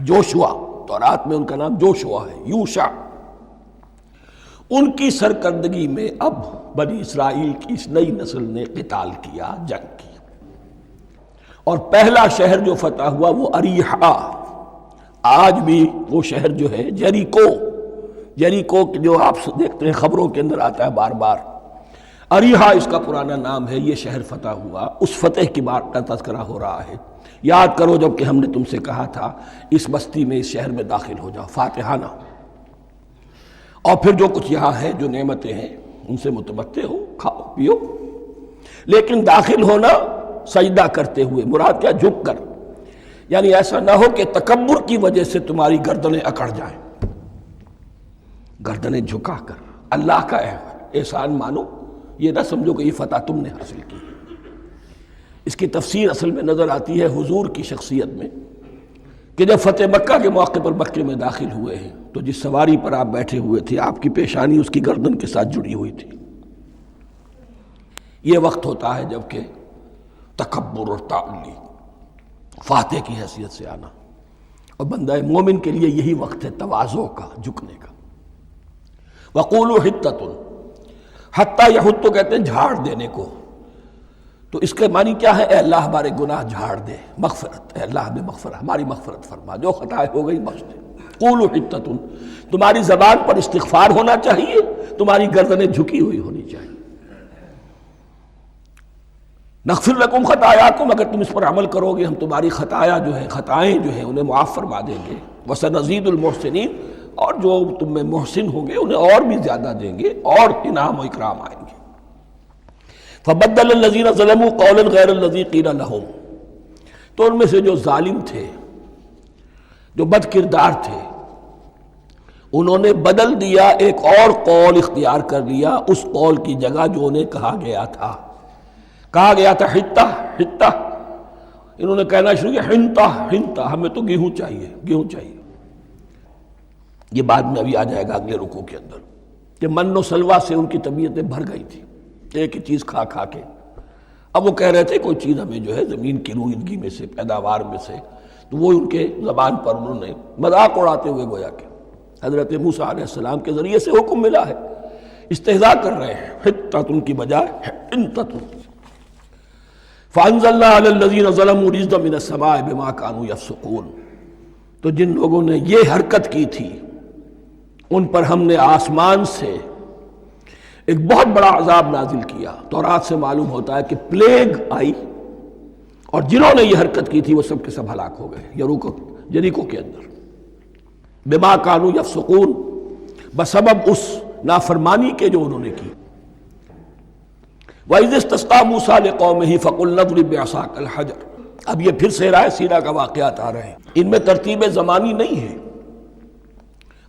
جوشوا، تورات میں ان کا نام جوشوا ہے، یوشع، ان کی سرکردگی میں اب بنی اسرائیل کی اس نئی نسل نے قتال کیا، جنگ کی، اور پہلا شہر جو فتح ہوا وہ اریحا۔ آج بھی وہ شہر جو ہے جیریکو جو آپ دیکھتے ہیں خبروں کے اندر آتا ہے بار بار، اریحا اس کا پرانا نام ہے، یہ شہر فتح ہوا۔ اس فتح کی بات کا تذکرہ ہو رہا ہے۔ یاد کرو جب کہ ہم نے تم سے کہا تھا اس بستی میں، اس شہر میں داخل ہو جاؤ فاتحانہ، اور پھر جو کچھ یہاں ہے، جو نعمتیں ہیں، ان سے متمتع ہو، کھاؤ پیو، لیکن داخل ہونا سجدہ کرتے ہوئے، مراد کیا؟ جھک کر، یعنی ایسا نہ ہو کہ تکبر کی وجہ سے تمہاری گردنیں اکڑ جائیں، گردنیں جھکا کر اللہ کا احسان مانو، یہ نہ سمجھو کہ یہ فتح تم نے حاصل کی۔ اس کی تفسیر اصل میں نظر آتی ہے حضور کی شخصیت میں، کہ جب فتح مکہ کے موقع پر مکے میں داخل ہوئے ہیں تو جس سواری پر آپ بیٹھے ہوئے تھے، آپ کی پیشانی اس کی گردن کے ساتھ جڑی ہوئی تھی۔ یہ وقت ہوتا ہے جب کہ تکبر اور تعلی، فاتح کی حیثیت سے آنا، اور بندہ مومن کے لیے یہی وقت ہے تواضع کا، جھکنے کا۔ وَقُولُوا حِطَّةٌ، حتیٰ یحط تو کہتے ہیں جھاڑ دینے کو، تو اس کے معنی کیا ہے؟ اے اللہ ہمارے گناہ جھاڑ دے، مغفرت، اے اللہ ہمیں مغفرت، ہماری مغفرت فرما، جو خطائیں ہو گئی بخش دے۔ قولوا حِطَّةٌ، تمہاری زبان پر استغفار ہونا چاہیے، تمہاری گردنیں جھکی ہوئی ہونی چاہیے۔ نغفر لکم خطایاکم، اگر تم اس پر عمل کرو گے ہم تمہاری خطائیں جو ہیں انہیں معاف فرما دیں گے۔ وسنزید المحسنین، اور جو تم میں محسن ہوں گے انہیں اور بھی زیادہ دیں گے، اور انعام و اکرام آئیں گے۔ فبدل الذین ظلموا قولا غیر الذی قیل لہم، تو ان میں سے جو ظالم تھے، جو بد کردار تھے، انہوں نے بدل دیا، ایک اور قول اختیار کر لیا اس قول کی جگہ جو انہیں کہا گیا تھا حتہ حتہ، انہوں نے کہنا شروع کیا ہنتا ہنتا، ہمیں تو گیہوں چاہیے۔ یہ بعد میں ابھی آ جائے گا اگلے رکوع کے اندر، کہ من و سلوہ سے ان کی طبیعتیں بھر گئی تھی، ایک ہی چیز کھا کے۔ اب وہ کہہ رہے تھے کوئی چیز ہمیں جو ہے زمین کی روئیدگی میں سے، پیداوار میں سے، تو وہ ان کے زبان پر انہوں نے مذاق اڑاتے ہوئے گویا کہ حضرت موسیٰ علیہ السلام کے ذریعے سے حکم ملا ہے، استہزاء کر رہے ہیں، حتۃ کی بجائے حنتۃ۔ فانزلنا علی الذین ظلموا رجزا من السماء بما كانوا یفسقون، تو جن لوگوں نے یہ حرکت کی تھی ان پر ہم نے آسمان سے ایک بہت بڑا عذاب نازل کیا۔ تورات سے معلوم ہوتا ہے کہ پلیگ آئی، اور جنہوں نے یہ حرکت کی تھی وہ سب کے سب ہلاک ہو گئے یریکو کے اندر، بما كانوا یفسقون، بسبب اس نافرمانی کے جو انہوں نے کی۔ وَإِذِ اسْتَسْقَىٰ مُوسَىٰ لِقَوْمِهِ فَقُلْنَا اضْرِب بِّعَصَاكَ الْحَجَرَ، اب یہ پھر صحرائے سینا کا واقعات آ رہے ہیں، ان میں ترتیب زمانی نہیں ہے۔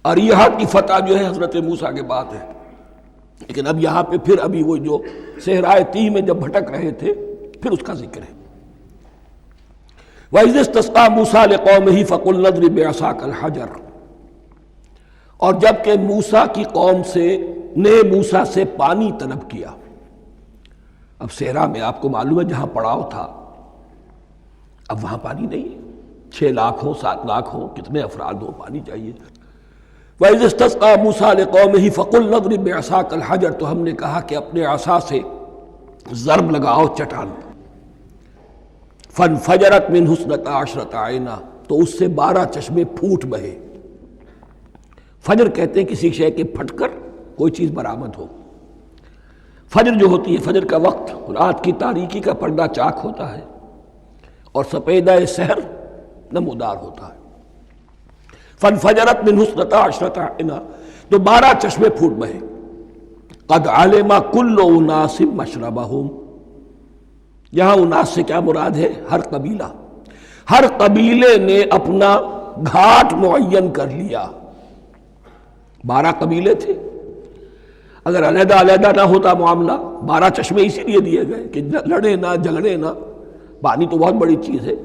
اور یہاں کی فتح جو ہے حضرت موسیٰ کے بعد ہے، لیکن اب یہاں پہ پھر ابھی وہ جو صحرائے تیہ میں جب بھٹک رہے تھے پھر اس کا ذکر ہے۔ وَإِذِ اسْتَسْقَىٰ مُوسَىٰ لِقَوْمِهِ فَقُلْنَا اضْرِب بِّعَصَاكَ الْحَجَرَ، اور جب کہ موسیٰ کی قوم نے موسیٰ سے پانی طلب کیا۔ اب صحرا میں آپ کو معلوم ہے جہاں پڑاؤ تھا اب وہاں پانی نہیں ہے، 6 لاکھ ہو 7 لاکھ ہو کتنے افراد ہو پانی چاہیے۔ وَإِذِ اسْتَسْقَىٰ مُوسَىٰ لِقَوْمِهِ فَقُلْنَا اضْرِب بِّعَصَاكَ الْحَجَرَ، تو ہم نے کہا کہ اپنے عصا سے ضرب لگاؤ چٹان پر۔ فَانْفَجَرَتْ مِنْهُ اثْنَتَا عَشْرَةَ عَيْنًا، تو اس سے 12 چشمے پھوٹ بہے۔ فجر کہتے ہیں کسی شے کے پھٹ کر کوئی چیز برآمد ہو۔ فجر جو ہوتی ہے، فجر کا وقت رات کی تاریکی کا پردہ چاک ہوتا ہے اور سپیدہ سحر نمودار ہوتا ہے۔ فَانْفَجَرَتْ مِنْهُ اثْنَتَا عَشْرَةَ عَيْنًا، تو 12 چشمے پھوٹ بہے۔ قَدْ عَلِمَ كُلُّ أُنَاسٍ مَشْرَبَهُمْ، یہاں اناس سے کیا مراد ہے؟ ہر قبیلہ، ہر قبیلے نے اپنا گھاٹ معین کر لیا۔ 12 قبیلے تھے، اگر علیحدہ علیحدہ نہ ہوتا معاملہ، 12 چشمے اسی لیے دیے گئے کہ لڑے نہ جھگڑے نہ۔ پانی تو بہت بڑی چیز ہے،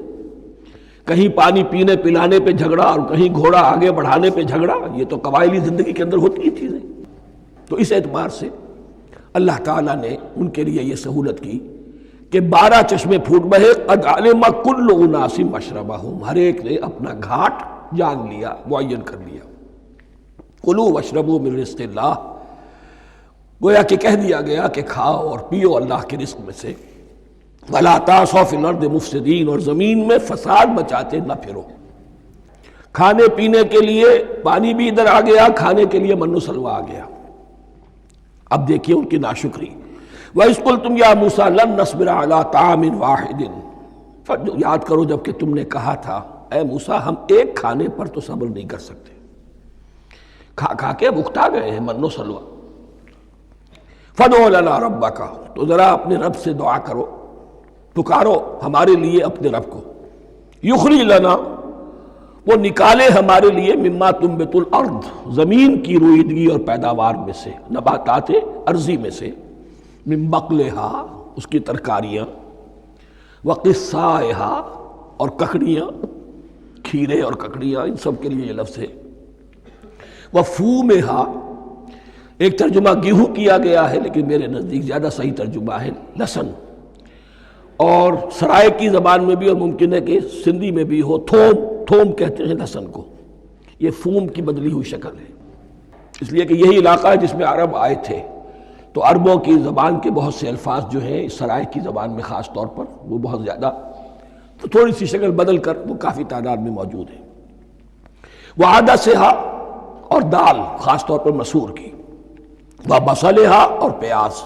کہیں پانی پینے پلانے پہ جھگڑا اور کہیں گھوڑا آگے بڑھانے پہ جھگڑا، یہ تو قبائلی زندگی کے اندر ہوتی ہی چیزیں۔ تو اس اعتبار سے اللہ تعالیٰ نے ان کے لیے یہ سہولت کی کہ 12 چشمے پھوٹ بہے۔ قد علم کل اناس مشربہم، ہر ایک نے اپنا گھاٹ جان لیا، معین کر لیا۔ کلوا واشربوا من رزق اللہ، گویا کہ کہہ دیا گیا کہ کھاؤ اور پیو اللہ کے رزق میں سے۔ ولا تعثوا فی الارض مفسدین، اور زمین میں فساد مچاتے نہ پھرو۔ کھانے پینے کے لیے پانی بھی ادھر آ گیا، کھانے کے لیے من و سلوہ آ گیا۔ اب دیکھیے ان کی ناشکری۔ وَإِذْ قُلْتُمْ يَا مُوسَىٰ لَن نَّصْبِرَ عَلَىٰ طَعَامٍ وَاحِدٍ، یاد کرو جب کہ تم نے کہا تھا اے موسیٰ ہم ایک کھانے پر تو صبر نہیں کر سکتے، کھا کھا کے بکھتا گئے ہیں من و سلوہ۔ فَادْعُ لَنَا رَبَّكَ، تو ذرا اپنے رب سے دعا کرو، پکارو ہمارے لیے اپنے رب کو۔ یخرج لنا، وہ نکالے ہمارے لیے مما تنبت الارض، زمین کی روئیدگی اور پیداوار میں سے، نباتات ارضی میں سے، من بقلہا اس کی ترکاریاں، وقصائہا اور ککڑیاں، کھیرے اور ککڑیاں، ان سب کے لیے یہ لفظ ہے۔ وفومہا، ایک ترجمہ گیہوں کیا گیا ہے لیکن میرے نزدیک زیادہ صحیح ترجمہ ہے لہسن، اور سرائے کی زبان میں بھی اور ممکن ہے کہ سندھی میں بھی ہو تھوم، تھوم کہتے ہیں لہسن کو، یہ فوم کی بدلی ہوئی شکل ہے، اس لیے کہ یہی علاقہ ہے جس میں عرب آئے تھے، تو عربوں کی زبان کے بہت سے الفاظ جو ہیں اس سرائے کی زبان میں خاص طور پر وہ بہت زیادہ، تو تھوڑی سی شکل بدل کر وہ کافی تعداد میں موجود ہے۔ وعدسہا، اور دال خاص طور پر مسور کی، وبصلہا، اور پیاز۔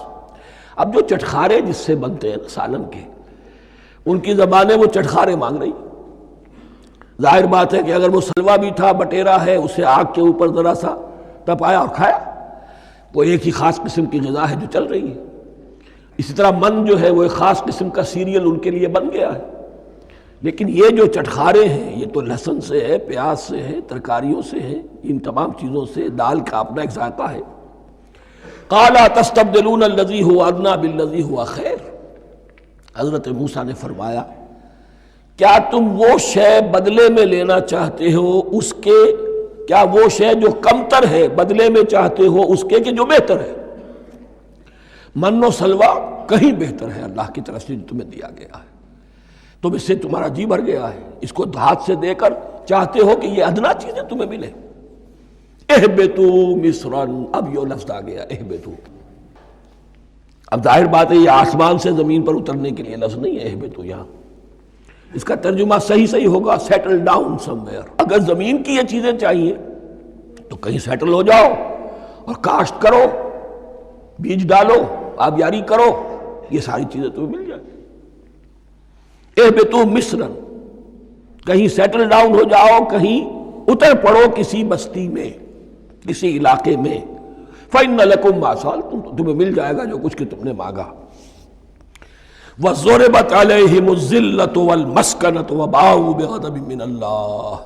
اب جو چٹخارے جس سے بنتے ہیں سالن کے، ان کی زبانیں وہ چٹخارے مانگ رہی۔ ظاہر بات ہے کہ اگر وہ سلوا بھی تھا، بٹیرا ہے، اسے آگ کے اوپر ذرا سا تپایا اور کھایا، وہ ایک ہی خاص قسم کی غذا ہے جو چل رہی ہے۔ اسی طرح من جو ہے وہ ایک خاص قسم کا سیریل ان کے لیے بن گیا ہے، لیکن یہ جو چٹخارے ہیں یہ تو لہسن سے ہے، پیاز سے ہے، ترکاریوں سے ہے، ان تمام چیزوں سے، دال کا اپنا ایک ذائقہ ہے۔ قَالَ تَسْتَبْدِلُونَ الَّذِي هُوَ أَدْنَىٰ بِالَّذِي هُوَ خَيْرٌ، حضرت موسیٰ نے فرمایا کیا تم وہ شے بدلے میں لینا چاہتے ہو اس کے، کیا وہ شے جو کمتر ہے بدلے میں چاہتے ہو اس کے کہ جو بہتر ہے؟ من و سلوہ کہیں بہتر ہے اللہ کی طرف سے جو تمہیں دیا گیا ہے، تم اس سے تمہارا جی بھر گیا ہے، اس کو ہاتھ سے دے کر چاہتے ہو کہ یہ ادنا چیزیں تمہیں ملے۔ اہبطوا مصرا، اب یہ لفظ آ گیا اہبطوا۔ اب ظاہر بات ہے یہ آسمان سے زمین پر اترنے کے لیے لفظ نہیں ہے اہبطوا، یہاں اس کا ترجمہ صحیح ہوگا سیٹل ڈاؤن سم ویئر۔ اگر زمین کی یہ چیزیں چاہیے تو کہیں سیٹل ہو جاؤ اور کاشت کرو، بیج ڈالو، آبیاری کرو، یہ ساری چیزیں تمہیں مل جائیں۔ اہبطوا مصرا، کہیں سیٹل ڈاؤن ہو جاؤ، کہیں اتر پڑو کسی بستی میں، کسی علاقے میں۔ فَإِنَّ لَكُمْ مَا سَأَلْتُمْ، تمہیں مل جائے گا جو کچھ کہ تم نے مانگا۔ وَضُرِبَتْ عَلَيْهِمُ الذِّلَّةُ وَالْمَسْكَنَةُ وَبَاءُوا بِغَضَبٍ مِّنَ اللَّهِ،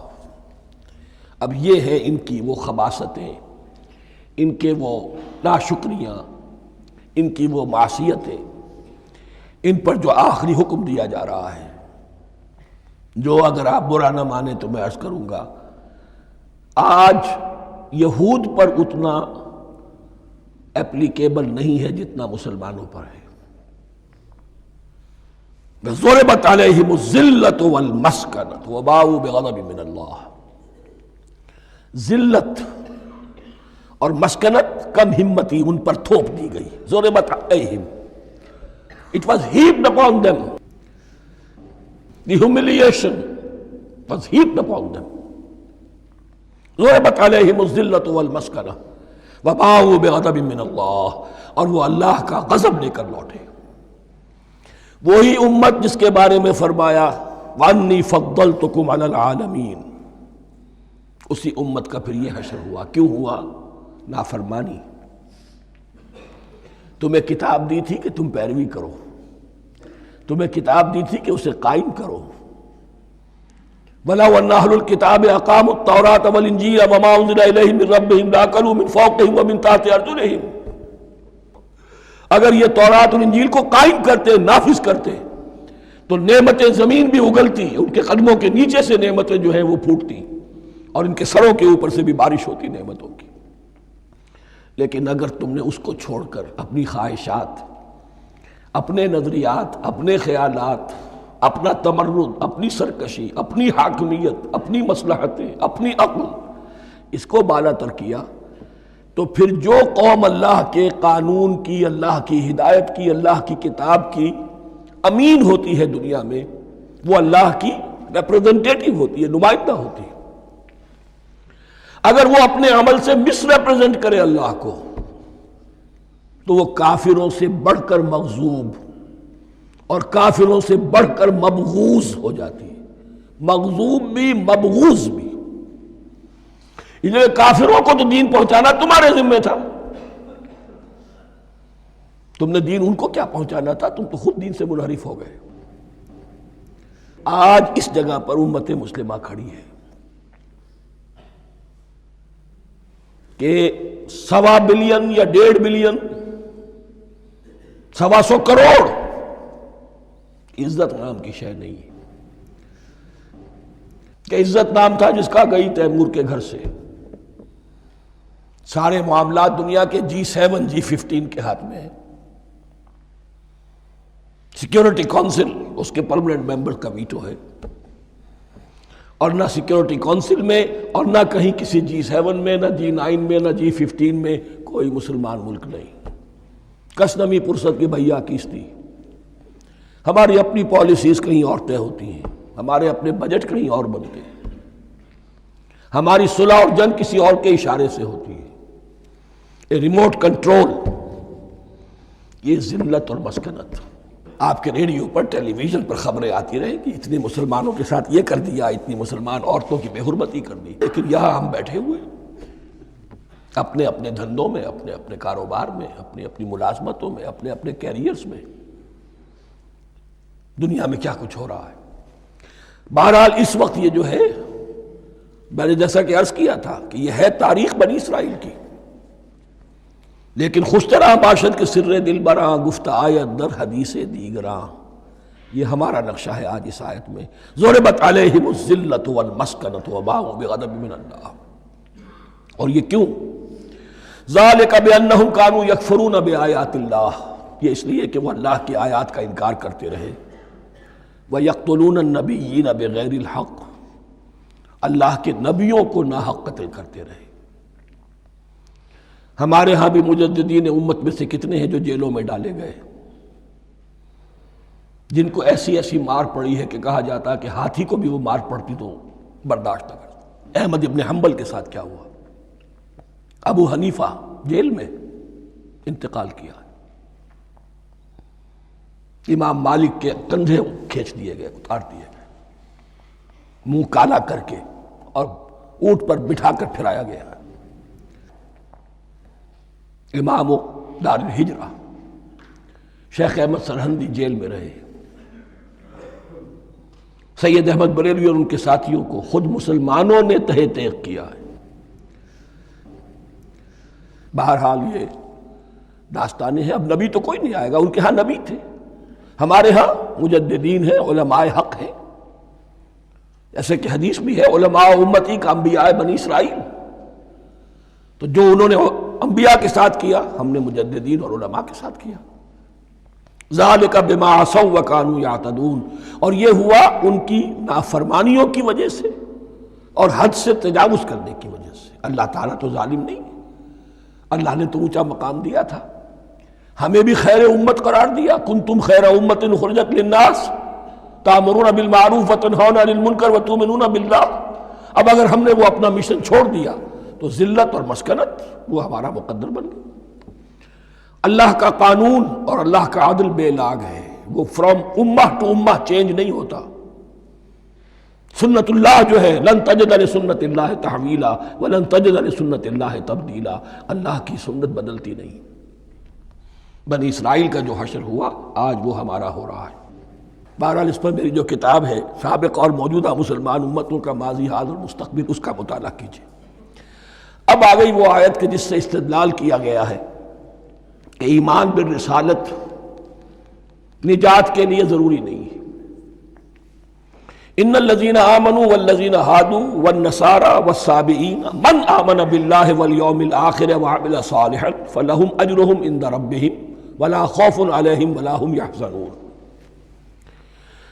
اب یہ ہے ان کی وہ خباثتیں، ان کے وہ ناشکریاں، ان کی وہ معصیتیں، ان پر جو آخری حکم دیا جا رہا ہے، جو اگر آپ برا نہ مانیں تو میں عرض کروں گا آج یہود پر اتنا اپلیکیبل نہیں ہے جتنا مسلمانوں پر ہے۔ ضربت علیہم الذلۃ والمسکنۃ وباؤوا بغضب من اللہ۔ ذلت اور مسکنت، کم ہمتی ان پر تھوپ دی گئی۔ ضربت علیہم، it was heaped upon them. The humiliation was heaped upon them. ضربت علیہم الذلۃ والمسکنہ وباؤوا بغضب من اللہ، اور وہ اللہ کا غضب لے کر لوٹے۔ وہی امت جس کے بارے میں فرمایا وَأَنِّي فَضَّلْتُكُمْ عَلَى الْعَالَمِينَ، اسی امت کا پھر یہ حشر ہوا۔ کیوں ہوا؟ نافرمانی۔ تمہیں کتاب دی تھی کہ تم پیروی کرو، تمہیں کتاب دی تھی کہ اسے قائم کرو۔ وَلَوْ أَنَّ أَهْلَ الْكِتَابِ أَقَامُوا التَّوْرَاةَ وَالْإِنْجِيلَ وَمَا أُنزِلَ إِلَيْهِمْ مِنْ رَبِّهِمْ لَأَكَلُوا مِنْ فَوْقِهِمْ وَمِنْ تَحْتِ أَرْجُلِهِمْ۔ اگر یہ تورات اور انجیل کو قائم کرتے، نافذ کرتے، تو نعمتیں زمین بھی اگلتی، ان کے قدموں کے نیچے سے نعمتیں جو ہیں وہ پھوٹتی، اور ان کے سروں کے اوپر سے بھی بارش ہوتی نعمتوں کی۔ لیکن اگر تم نے اس کو چھوڑ کر اپنی خواہشات، اپنے نظریات، اپنے خیالات، اپنا تمرد، اپنی سرکشی، اپنی حاکمیت، اپنی مصلحتیں، اپنی عقل، اس کو بالا تر کیا، تو پھر جو قوم اللہ کے قانون کی، اللہ کی ہدایت کی، اللہ کی کتاب کی امین ہوتی ہے دنیا میں، وہ اللہ کی ریپرزنٹیٹیو ہوتی ہے، نمائندہ ہوتی ہے۔ اگر وہ اپنے عمل سے مس ریپرزنٹ کرے اللہ کو، تو وہ کافروں سے بڑھ کر مغضوب اور کافروں سے بڑھ کر مبغوض ہو جاتی ہے۔ مغضوب بھی، مبغوض بھی۔ اس لیے کافروں کو تو دین پہنچانا تمہارے ذمہ تھا، تم نے دین ان کو کیا پہنچانا تھا، تم تو خود دین سے منحرف ہو گئے۔ آج اس جگہ پر امت مسلمہ کھڑی ہے کہ 1.25 بلین یا 1.5 بلین، 125 کروڑ عزت نام کی شے نہیں ہے، کہ عزت نام تھا جس کا گئی تیمور کے گھر سے، سارے معاملات دنیا کے G7 G15 کے ہاتھ میں ہیں، سیکیورٹی کونسل اس کے پرماننٹ ممبر کا ویٹو ہے، اور نہ سیکیورٹی کونسل میں اور نہ کہیں کسی G7 میں، نہ G9 میں، نہ G15 میں کوئی مسلمان ملک نہیں۔ کس نمی پرست کی بھیا کیستی، ہماری اپنی پالیسیز کہیں اور طے ہوتی ہیں، ہمارے اپنے بجٹ کہیں اور بنتے ہیں، ہماری صلح اور جنگ کسی اور کے اشارے سے ہوتی ہے۔ ریموٹ کنٹرول، یہ ذلت اور مسکنت۔ آپ کے ریڈیو پر، ٹیلی ویژن پر خبریں آتی رہیں کہ اتنے مسلمانوں کے ساتھ یہ کر دیا، اتنی مسلمان عورتوں کی بے حرمتی کر دی، لیکن یہاں ہم بیٹھے ہوئے اپنے اپنے دھندوں میں، اپنے اپنے کاروبار میں، اپنی اپنی ملازمتوں میں، اپنے اپنے کیریئرز میں، دنیا میں کیا کچھ ہو رہا ہے۔ بہرحال اس وقت یہ جو ہے، میں نے جیسا کہ عرض کیا تھا کہ یہ ہے تاریخ بنی اسرائیل کی، لیکن خوشترا باشد کے سر دل براں، گفت آیت در حدیث دیگراں، یہ ہمارا نقشہ ہے آج اس آیت میں۔ ضربت علیہم الذلۃ والمسکنۃ وباؤوا بغضب من اللہ۔ اور یہ کیوں؟ ذالک بانہم کانوا یکفرون بآیات اللہ، یہ اس لیے کہ وہ اللہ کی آیات کا انکار کرتے رہے۔ وَيَقْتُلُونَ النَّبِيِّينَ بِغَيْرِ الْحَقِّ، اللہ کے نبیوں کو ناحق قتل کرتے رہے۔ ہمارے ہاں بھی مجددین امت میں سے کتنے ہیں جو جیلوں میں ڈالے گئے، جن کو ایسی ایسی مار پڑی ہے کہ کہا جاتا ہے کہ ہاتھی کو بھی وہ مار پڑتی تو برداشت نہ کرتا۔ احمد ابن حنبل کے ساتھ کیا ہوا؟ ابو حنیفہ جیل میں انتقال کیا، امام مالک کے کندھے کھینچ دیے گئے، اتار دیے گئے، منہ کالا کر کے اور اونٹ پر بٹھا کر پھرایا گیا۔ امام دار الہجرہ شیخ احمد سرہندی جیل میں رہے، سید احمد بریلوی اور ان کے ساتھیوں کو خود مسلمانوں نے تہہ تیغ کیا ہے۔ بہرحال یہ داستانیں ہیں، اب نبی تو کوئی نہیں آئے گا، ان کے ہاں نبی تھے، ہمارے ہاں مجددین ہیں، علماء حق ہیں، جیسے کہ حدیث بھی ہے علماء امتی کا انبیاء بنی اسرائیل، تو جو انہوں نے انبیاء کے ساتھ کیا ہم نے مجددین اور علماء کے ساتھ کیا۔ ذالک بما عصوا وکانوا یعتدون، اور یہ ہوا ان کی نافرمانیوں کی وجہ سے اور حد سے تجاوز کرنے کی وجہ سے۔ اللہ تعالیٰ تو ظالم نہیں ہے، اللہ نے تو اونچا مقام دیا تھا، ہمیں بھی خیر امت قرار دیا، کنتم خیر امت اخرجت للناس تأمرون بالمعروف وتنہون عن المنکر وتؤمنون باللہ۔ اب اگر ہم نے وہ اپنا مشن چھوڑ دیا تو ذلت اور مسکنت وہ ہمارا مقدر بن گئی۔ اللہ کا قانون اور اللہ کا عدل بے لاگ ہے، وہ فرام امہ ٹو امہ چینج نہیں ہوتا۔ سنت اللہ جو ہے لن تجد لسنت اللہ تحویلا ولن تجد لسنت اللہ تبدیلا، اللہ کی سنت بدلتی نہیں۔ بنی اسرائیل کا جو حشر ہوا آج وہ ہمارا ہو رہا ہے۔ بہرحال اس پر میری جو کتاب ہے سابق اور موجودہ مسلمان امتوں کا ماضی حال اور مستقبل، اس کا مطالعہ کیجیے۔ اب آ گئی وہ آیت کہ جس سے استدلال کیا گیا ہے کہ ایمان بالرسالت نجات کے لیے ضروری نہیں ہے۔ ان الذین آمنوا والذین ہادوا والنصارى والصابئین من آمن باللہ والیوم الآخر وعمل صالحا فلہم اجرہم عند ربہم ولا خوف علیہم ولا ہم یحزنون۔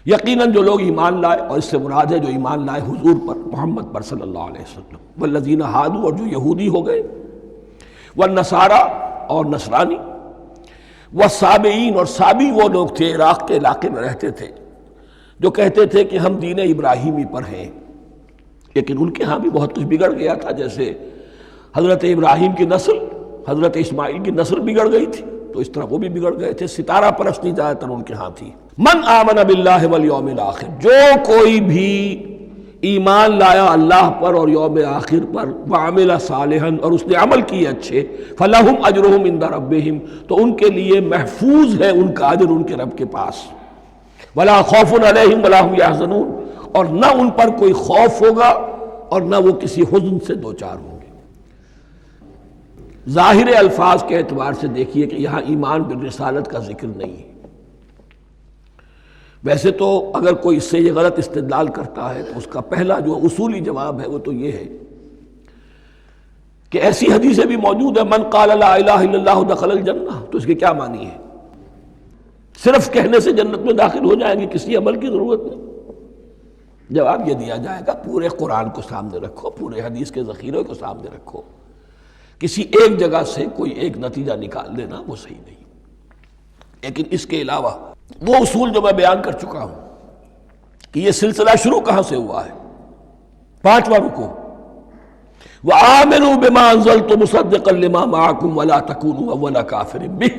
یقیناً جو لوگ ایمان لائے، اور اس سے مراد ہے جو ایمان لائے حضور پر، محمد پر صلی اللہ علیہ وسلم، والذین ہادوا، اور جو یہودی ہو گئے، والنصارى، اور نصرانی، والصابئین، اور صابی وہ لوگ تھے عراق کے علاقے میں رہتے تھے جو کہتے تھے کہ ہم دین ابراہیمی پر ہیں، لیکن ان کے ہاں بھی بہت کچھ بگڑ گیا تھا، جیسے حضرت ابراہیم کی نسل، حضرت اسماعیل کی نسل بگڑ گئی تھی، تو اس طرح وہ بھی بگڑ گئے تھے۔ ستارہ پرستی زیادہ تر ان کے ہاں تھی۔ من آمن باللہ والیوم الآخر، جو کوئی بھی ایمان لایا اللہ پر اور یوم آخر پر، وعمل صالحا، اور اس نے عمل کیے اچھے، فلہم اجرہم عند ربہم، تو ان کے لیے محفوظ ہے ان کا اجر ان کے رب کے پاس، ولا خوف علیہم ولا ہم یحزنون، اور نہ ان پر کوئی خوف ہوگا اور نہ وہ کسی حزن سے دوچار ہوں گے۔ ظاہر الفاظ کے اعتبار سے دیکھیے کہ یہاں ایمان بالرسالت کا ذکر نہیں ہے۔ ویسے تو اگر کوئی اس سے یہ غلط استدلال کرتا ہے تو اس کا پہلا جو اصولی جواب ہے وہ تو یہ ہے کہ ایسی حدیثیں بھی موجود ہیں، من قال لا الہ الا اللہ دخل الجنہ، تو اس کے کیا معنی ہے؟ صرف کہنے سے جنت میں داخل ہو جائیں گے، کسی عمل کی ضرورت نہیں؟ جواب یہ دیا جائے گا پورے قرآن کو سامنے رکھو، پورے حدیث کے ذخیرے کو سامنے رکھو، کسی ایک جگہ سے کوئی ایک نتیجہ نکال لینا وہ صحیح نہیں۔ لیکن اس کے علاوہ وہ اصول جو میں بیان کر چکا ہوں کہ یہ سلسلہ شروع کہاں سے ہوا ہے، 5واں رکوع، وَآمِنُوا بِمَا أَنزَلْتُ مُصَدِّقًا لِمَا مَعَكُمْ وَلَا تَكُونُوا أَوَّلَ كَافِرٍ بِهِ۔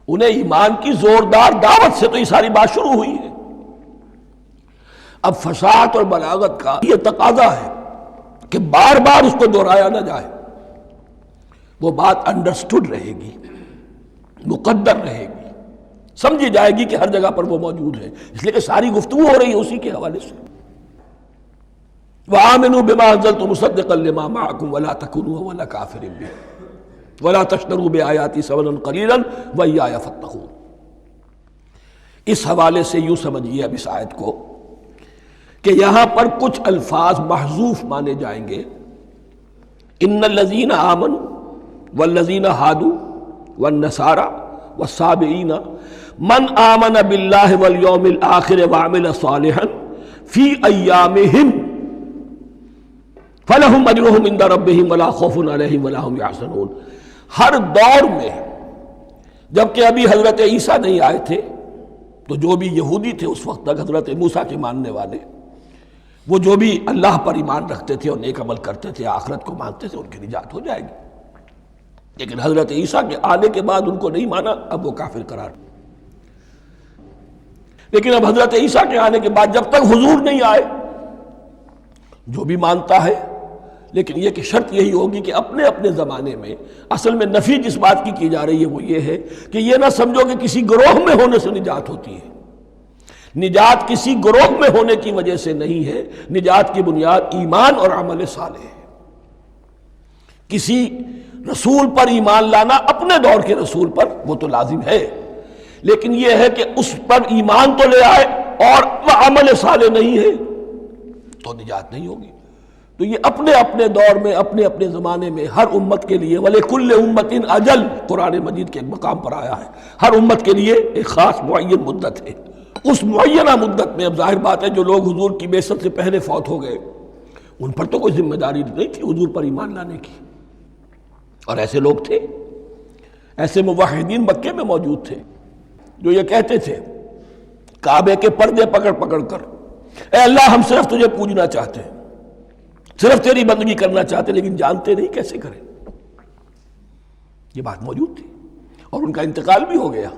انہیں ایمان کی زوردار دعوت سے تو یہ ساری بات شروع ہوئی ہے۔ اب فصاحت اور بلاغت کا یہ تقاضا ہے کہ بار بار اس کو دہرایا نہ جائے، وہ بات انڈرسٹوڈ رہے گی، مقدر رہے گی، سمجھی جائے گی کہ ہر جگہ پر وہ موجود ہے، اس لیے کہ ساری گفتگو ہو رہی ہے اسی کے حوالے سے۔ وَآمِنُوا بِمَا أَنزَلْتُ مُصَدِّقًا لِمَا مَعَكُمْ وَلَا تَكُونُوا أَوَّلَ كَافِرٍ بِهِ وَلَا تَشْتَرُوا بِآيَاتِي ثَمَنًا قَلِيلًا وَإِيَّايَ فَاتَّقُونِ۔ اس حوالے سے یوں سمجھیے اب اس آیت کو کہ یہاں پر کچھ الفاظ محذوف مانے جائیں گے۔ ان الذین آمنوا والذین ہادوا والنصارى والصابئین من آمن باللہ والیوم الآخر وعمل صالحا فی ایامہم فلہم اجرہم عند ربہم ولا خوف علیہم ولا ہم یحزنون۔ ہر دور میں، جبکہ ابھی حضرت عیسیٰ نہیں آئے تھے تو جو بھی یہودی تھے اس وقت تک، حضرت موسیٰ کے ماننے والے، وہ جو بھی اللہ پر ایمان رکھتے تھے اور نیک عمل کرتے تھے، آخرت کو مانتے تھے، ان کی نجات ہو جائے گی۔ لیکن حضرت عیسیٰ کے آنے کے بعد ان کو نہیں مانا، اب وہ کافر قرار۔ لیکن اب حضرت عیسیٰ کے آنے کے بعد جب تک حضور نہیں آئے، جو بھی مانتا ہے، لیکن یہ کہ شرط یہی ہوگی کہ اپنے اپنے زمانے میں، اصل میں نفی جس بات کی جا رہی ہے وہ یہ ہے کہ یہ نہ سمجھو کہ کسی گروہ میں ہونے سے نجات ہوتی ہے، نجات کسی گروہ میں ہونے کی وجہ سے نہیں ہے، نجات کی بنیاد ایمان اور عمل صالح ہے۔ کسی رسول پر ایمان لانا اپنے دور کے رسول پر وہ تو لازم ہے، لیکن یہ ہے کہ اس پر ایمان تو لے آئے اور وہ عمل صالح نہیں ہے تو نجات نہیں ہوگی۔ تو یہ اپنے اپنے دور میں، اپنے اپنے زمانے میں ہر امت کے لیے وَلِكُلِّ أُمَّةٍ أَجَلٌ قرآن مجید کے ایک مقام پر آیا ہے، ہر امت کے لیے ایک خاص معین مدت ہے۔ اس معینہ مدت میں اب ظاہر بات ہے جو لوگ حضور کی بعثت سے پہلے فوت ہو گئے ان پر تو کوئی ذمہ داری نہیں تھی حضور پر ایمان لانے کی، اور ایسے لوگ تھے، ایسے موحدین مکے میں موجود تھے جو یہ کہتے تھے کعبے کے پردے پکڑ پکڑ کر، اے اللہ ہم صرف تجھے پوجنا چاہتے ہیں، صرف تیری بندگی کرنا چاہتے، لیکن جانتے نہیں کیسے کریں۔ یہ بات موجود تھی اور ان کا انتقال بھی ہو گیا۔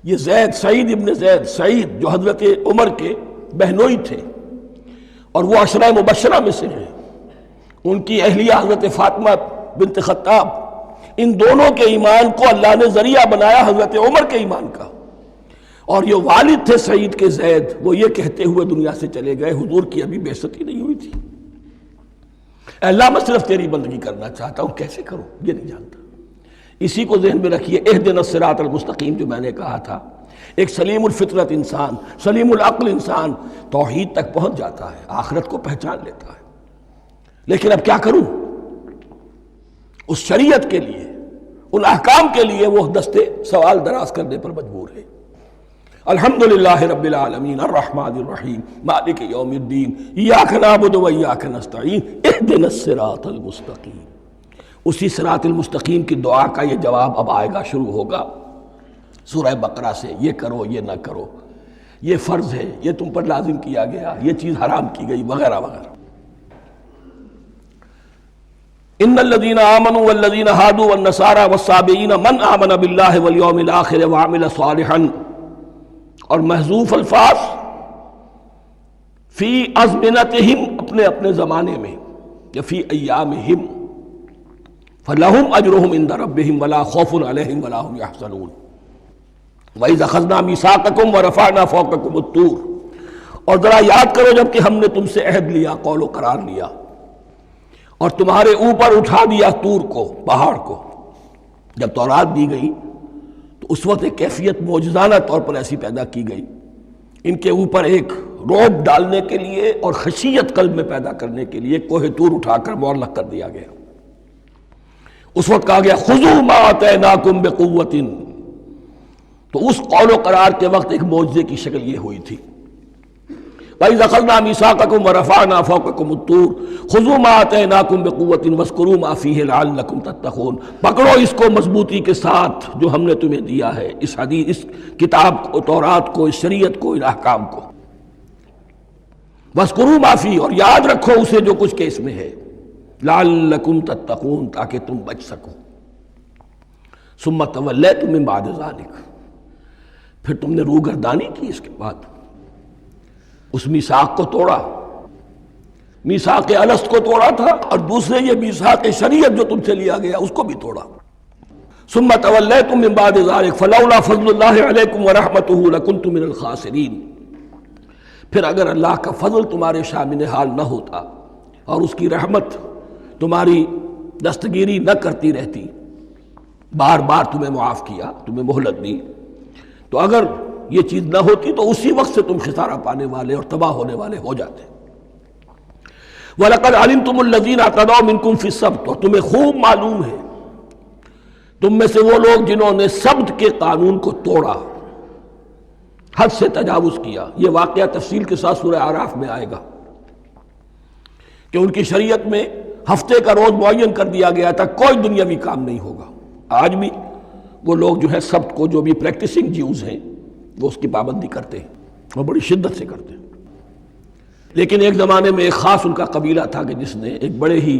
یہ زید، سعید ابن زید، سعید جو حضرت عمر کے بہنوئی تھے اور وہ عشرہ مبشرہ میں سے ہیں، ان کی اہلیہ حضرت فاطمہ بنت خطاب، ان دونوں کے ایمان کو اللہ نے ذریعہ بنایا حضرت عمر کے ایمان کا، اور یہ والد تھے سعید کے زید، وہ یہ کہتے ہوئے دنیا سے چلے گئے حضور کی ابھی بعثت ہی نہیں ہوئی تھی، اے اللہ میں صرف تیری بندگی کرنا چاہتا ہوں، کیسے کروں یہ نہیں جانتا۔ اسی کو ذہن میں رکھیے، اہدنا الصراط المستقیم جو میں نے کہا تھا، ایک سلیم الفطرت انسان، سلیم العقل انسان توحید تک پہنچ جاتا ہے، آخرت کو پہچان لیتا ہے، لیکن اب کیا کروں؟ اس شریعت کے لیے، ان احکام کے لیے وہ دستے سوال دراز کرنے پر مجبور ہے۔ الحمدللہ رب العالمین الرحمن الرحیم مالک یوم الدین ایاک نعبد و ایاک نستعین اہدنا الصراط المستقیم۔ اسی صراط المستقیم کی دعا کا یہ جواب اب آئے گا، شروع ہوگا سورہ بقرہ سے، یہ کرو یہ نہ کرو، یہ فرض ہے، یہ تم پر لازم کیا گیا، یہ چیز حرام کی گئی، وغیرہ وغیرہ۔ ان الذين آمنوا والذين هادوا والنصارى والصابئين من آمن بالله واليوم الآخر وعمل صالحا، اور محذوف الفاظ فی ازمنتہم، اپنے اپنے زمانے میں، یا فی ایامہم، فلہم اجرہم عند ربہم ولا خوف علیہم ولا هم یحزنون۔ وَإِذْ أَخَذْنَا مِیثَاقَکُمْ وَرَفَعْنَا فَوْقَکُمُ الطُّورَ، اور ذرا یاد کرو جب کہ ہم نے تم سے عہد لیا، قول و قرار لیا، اور تمہارے اوپر اٹھا دیا طور کو، پہاڑ کو۔ جب تورات دی گئی تو اس وقت ایک کیفیت معجزانہ طور پر ایسی پیدا کی گئی، ان کے اوپر ایک رعب ڈالنے کے لیے اور خشیت قلب میں پیدا کرنے کے لیے کوہ طور اٹھا کر معلق کر دیا گیا۔ اس وقت کہا گیا خذوا ما آتیناکم بقوۃ، تو اس قول و قرار کے وقت ایک معجزے کی شکل یہ ہوئی تھی۔ وَإِذْ أَخَذْنَا مِیثَاقَکُمْ وَرَفَعْنَا فَوْقَکُمُ الطُّورَ خُذُوا مَا آتَیْنَاکُمْ بِقُوَّةٍ وَاذْکُرُوا مَا فِیہِ لَعَلَّکُمْ تَتَّقُونَ، پکڑو اس کو مضبوطی کے ساتھ جو ہم نے تمہیں دیا ہے، اس حدیث، اس کتاب کو، تورات کو، اس شریعت کو، ان احکام کو۔ وَاذْکُرُوا مَا فِیہِ، اور یاد رکھو اسے جو کچھ کہ اس میں ہے، لَعَلَّکُمْ تَتَّقُونَ، تاکہ تم بچ سکو۔ ثُمَّ تَوَلَّیْتُم مِّن بَعْدِ ذَلِکَ، پھر تم نے روگردانی کی اس کے بعد، اس میثاق کو توڑا، میثاق الست کو توڑا تھا، اور دوسرے یہ میثاق شریعت جو تم سے لیا گیا اس کو بھی توڑا۔ ثم تولیتم من بعد ذلک فلولا فضل اللہ علیکم ورحمتہ لکنتم من الخاسرین، پھر اگر اللہ کا فضل تمہارے شامل حال نہ ہوتا اور اس کی رحمت تمہاری دستگیری نہ کرتی رہتی، بار بار تمہیں معاف کیا، تمہیں مہلت دی، تو اگر یہ چیز نہ ہوتی تو اسی وقت سے تم خسارہ پانے والے اور تباہ ہونے والے ہو جاتے۔ وَلَقَدْ عَلِمْتُمُ الَّذِينَ اعْتَدَوْا مِنْكُمْ فِي السَّبْتِ، اور تمہیں خوب معلوم ہے تم میں سے وہ لوگ جنہوں نے سبت کے قانون کو توڑا، حد سے تجاوز کیا۔ یہ واقعہ تفصیل کے ساتھ سورہ اعراف میں آئے گا کہ ان کی شریعت میں ہفتے کا روز معین کر دیا گیا تھا، کوئی دنیاوی کام نہیں ہوگا۔ آج بھی وہ لوگ جو ہے سبت کو، جو بھی پریکٹسنگ جیوز ہیں، وہ اس کی پابندی کرتے ہیں، وہ بڑی شدت سے کرتے ہیں۔ لیکن ایک زمانے میں ایک خاص ان کا قبیلہ تھا کہ جس نے ایک بڑے ہی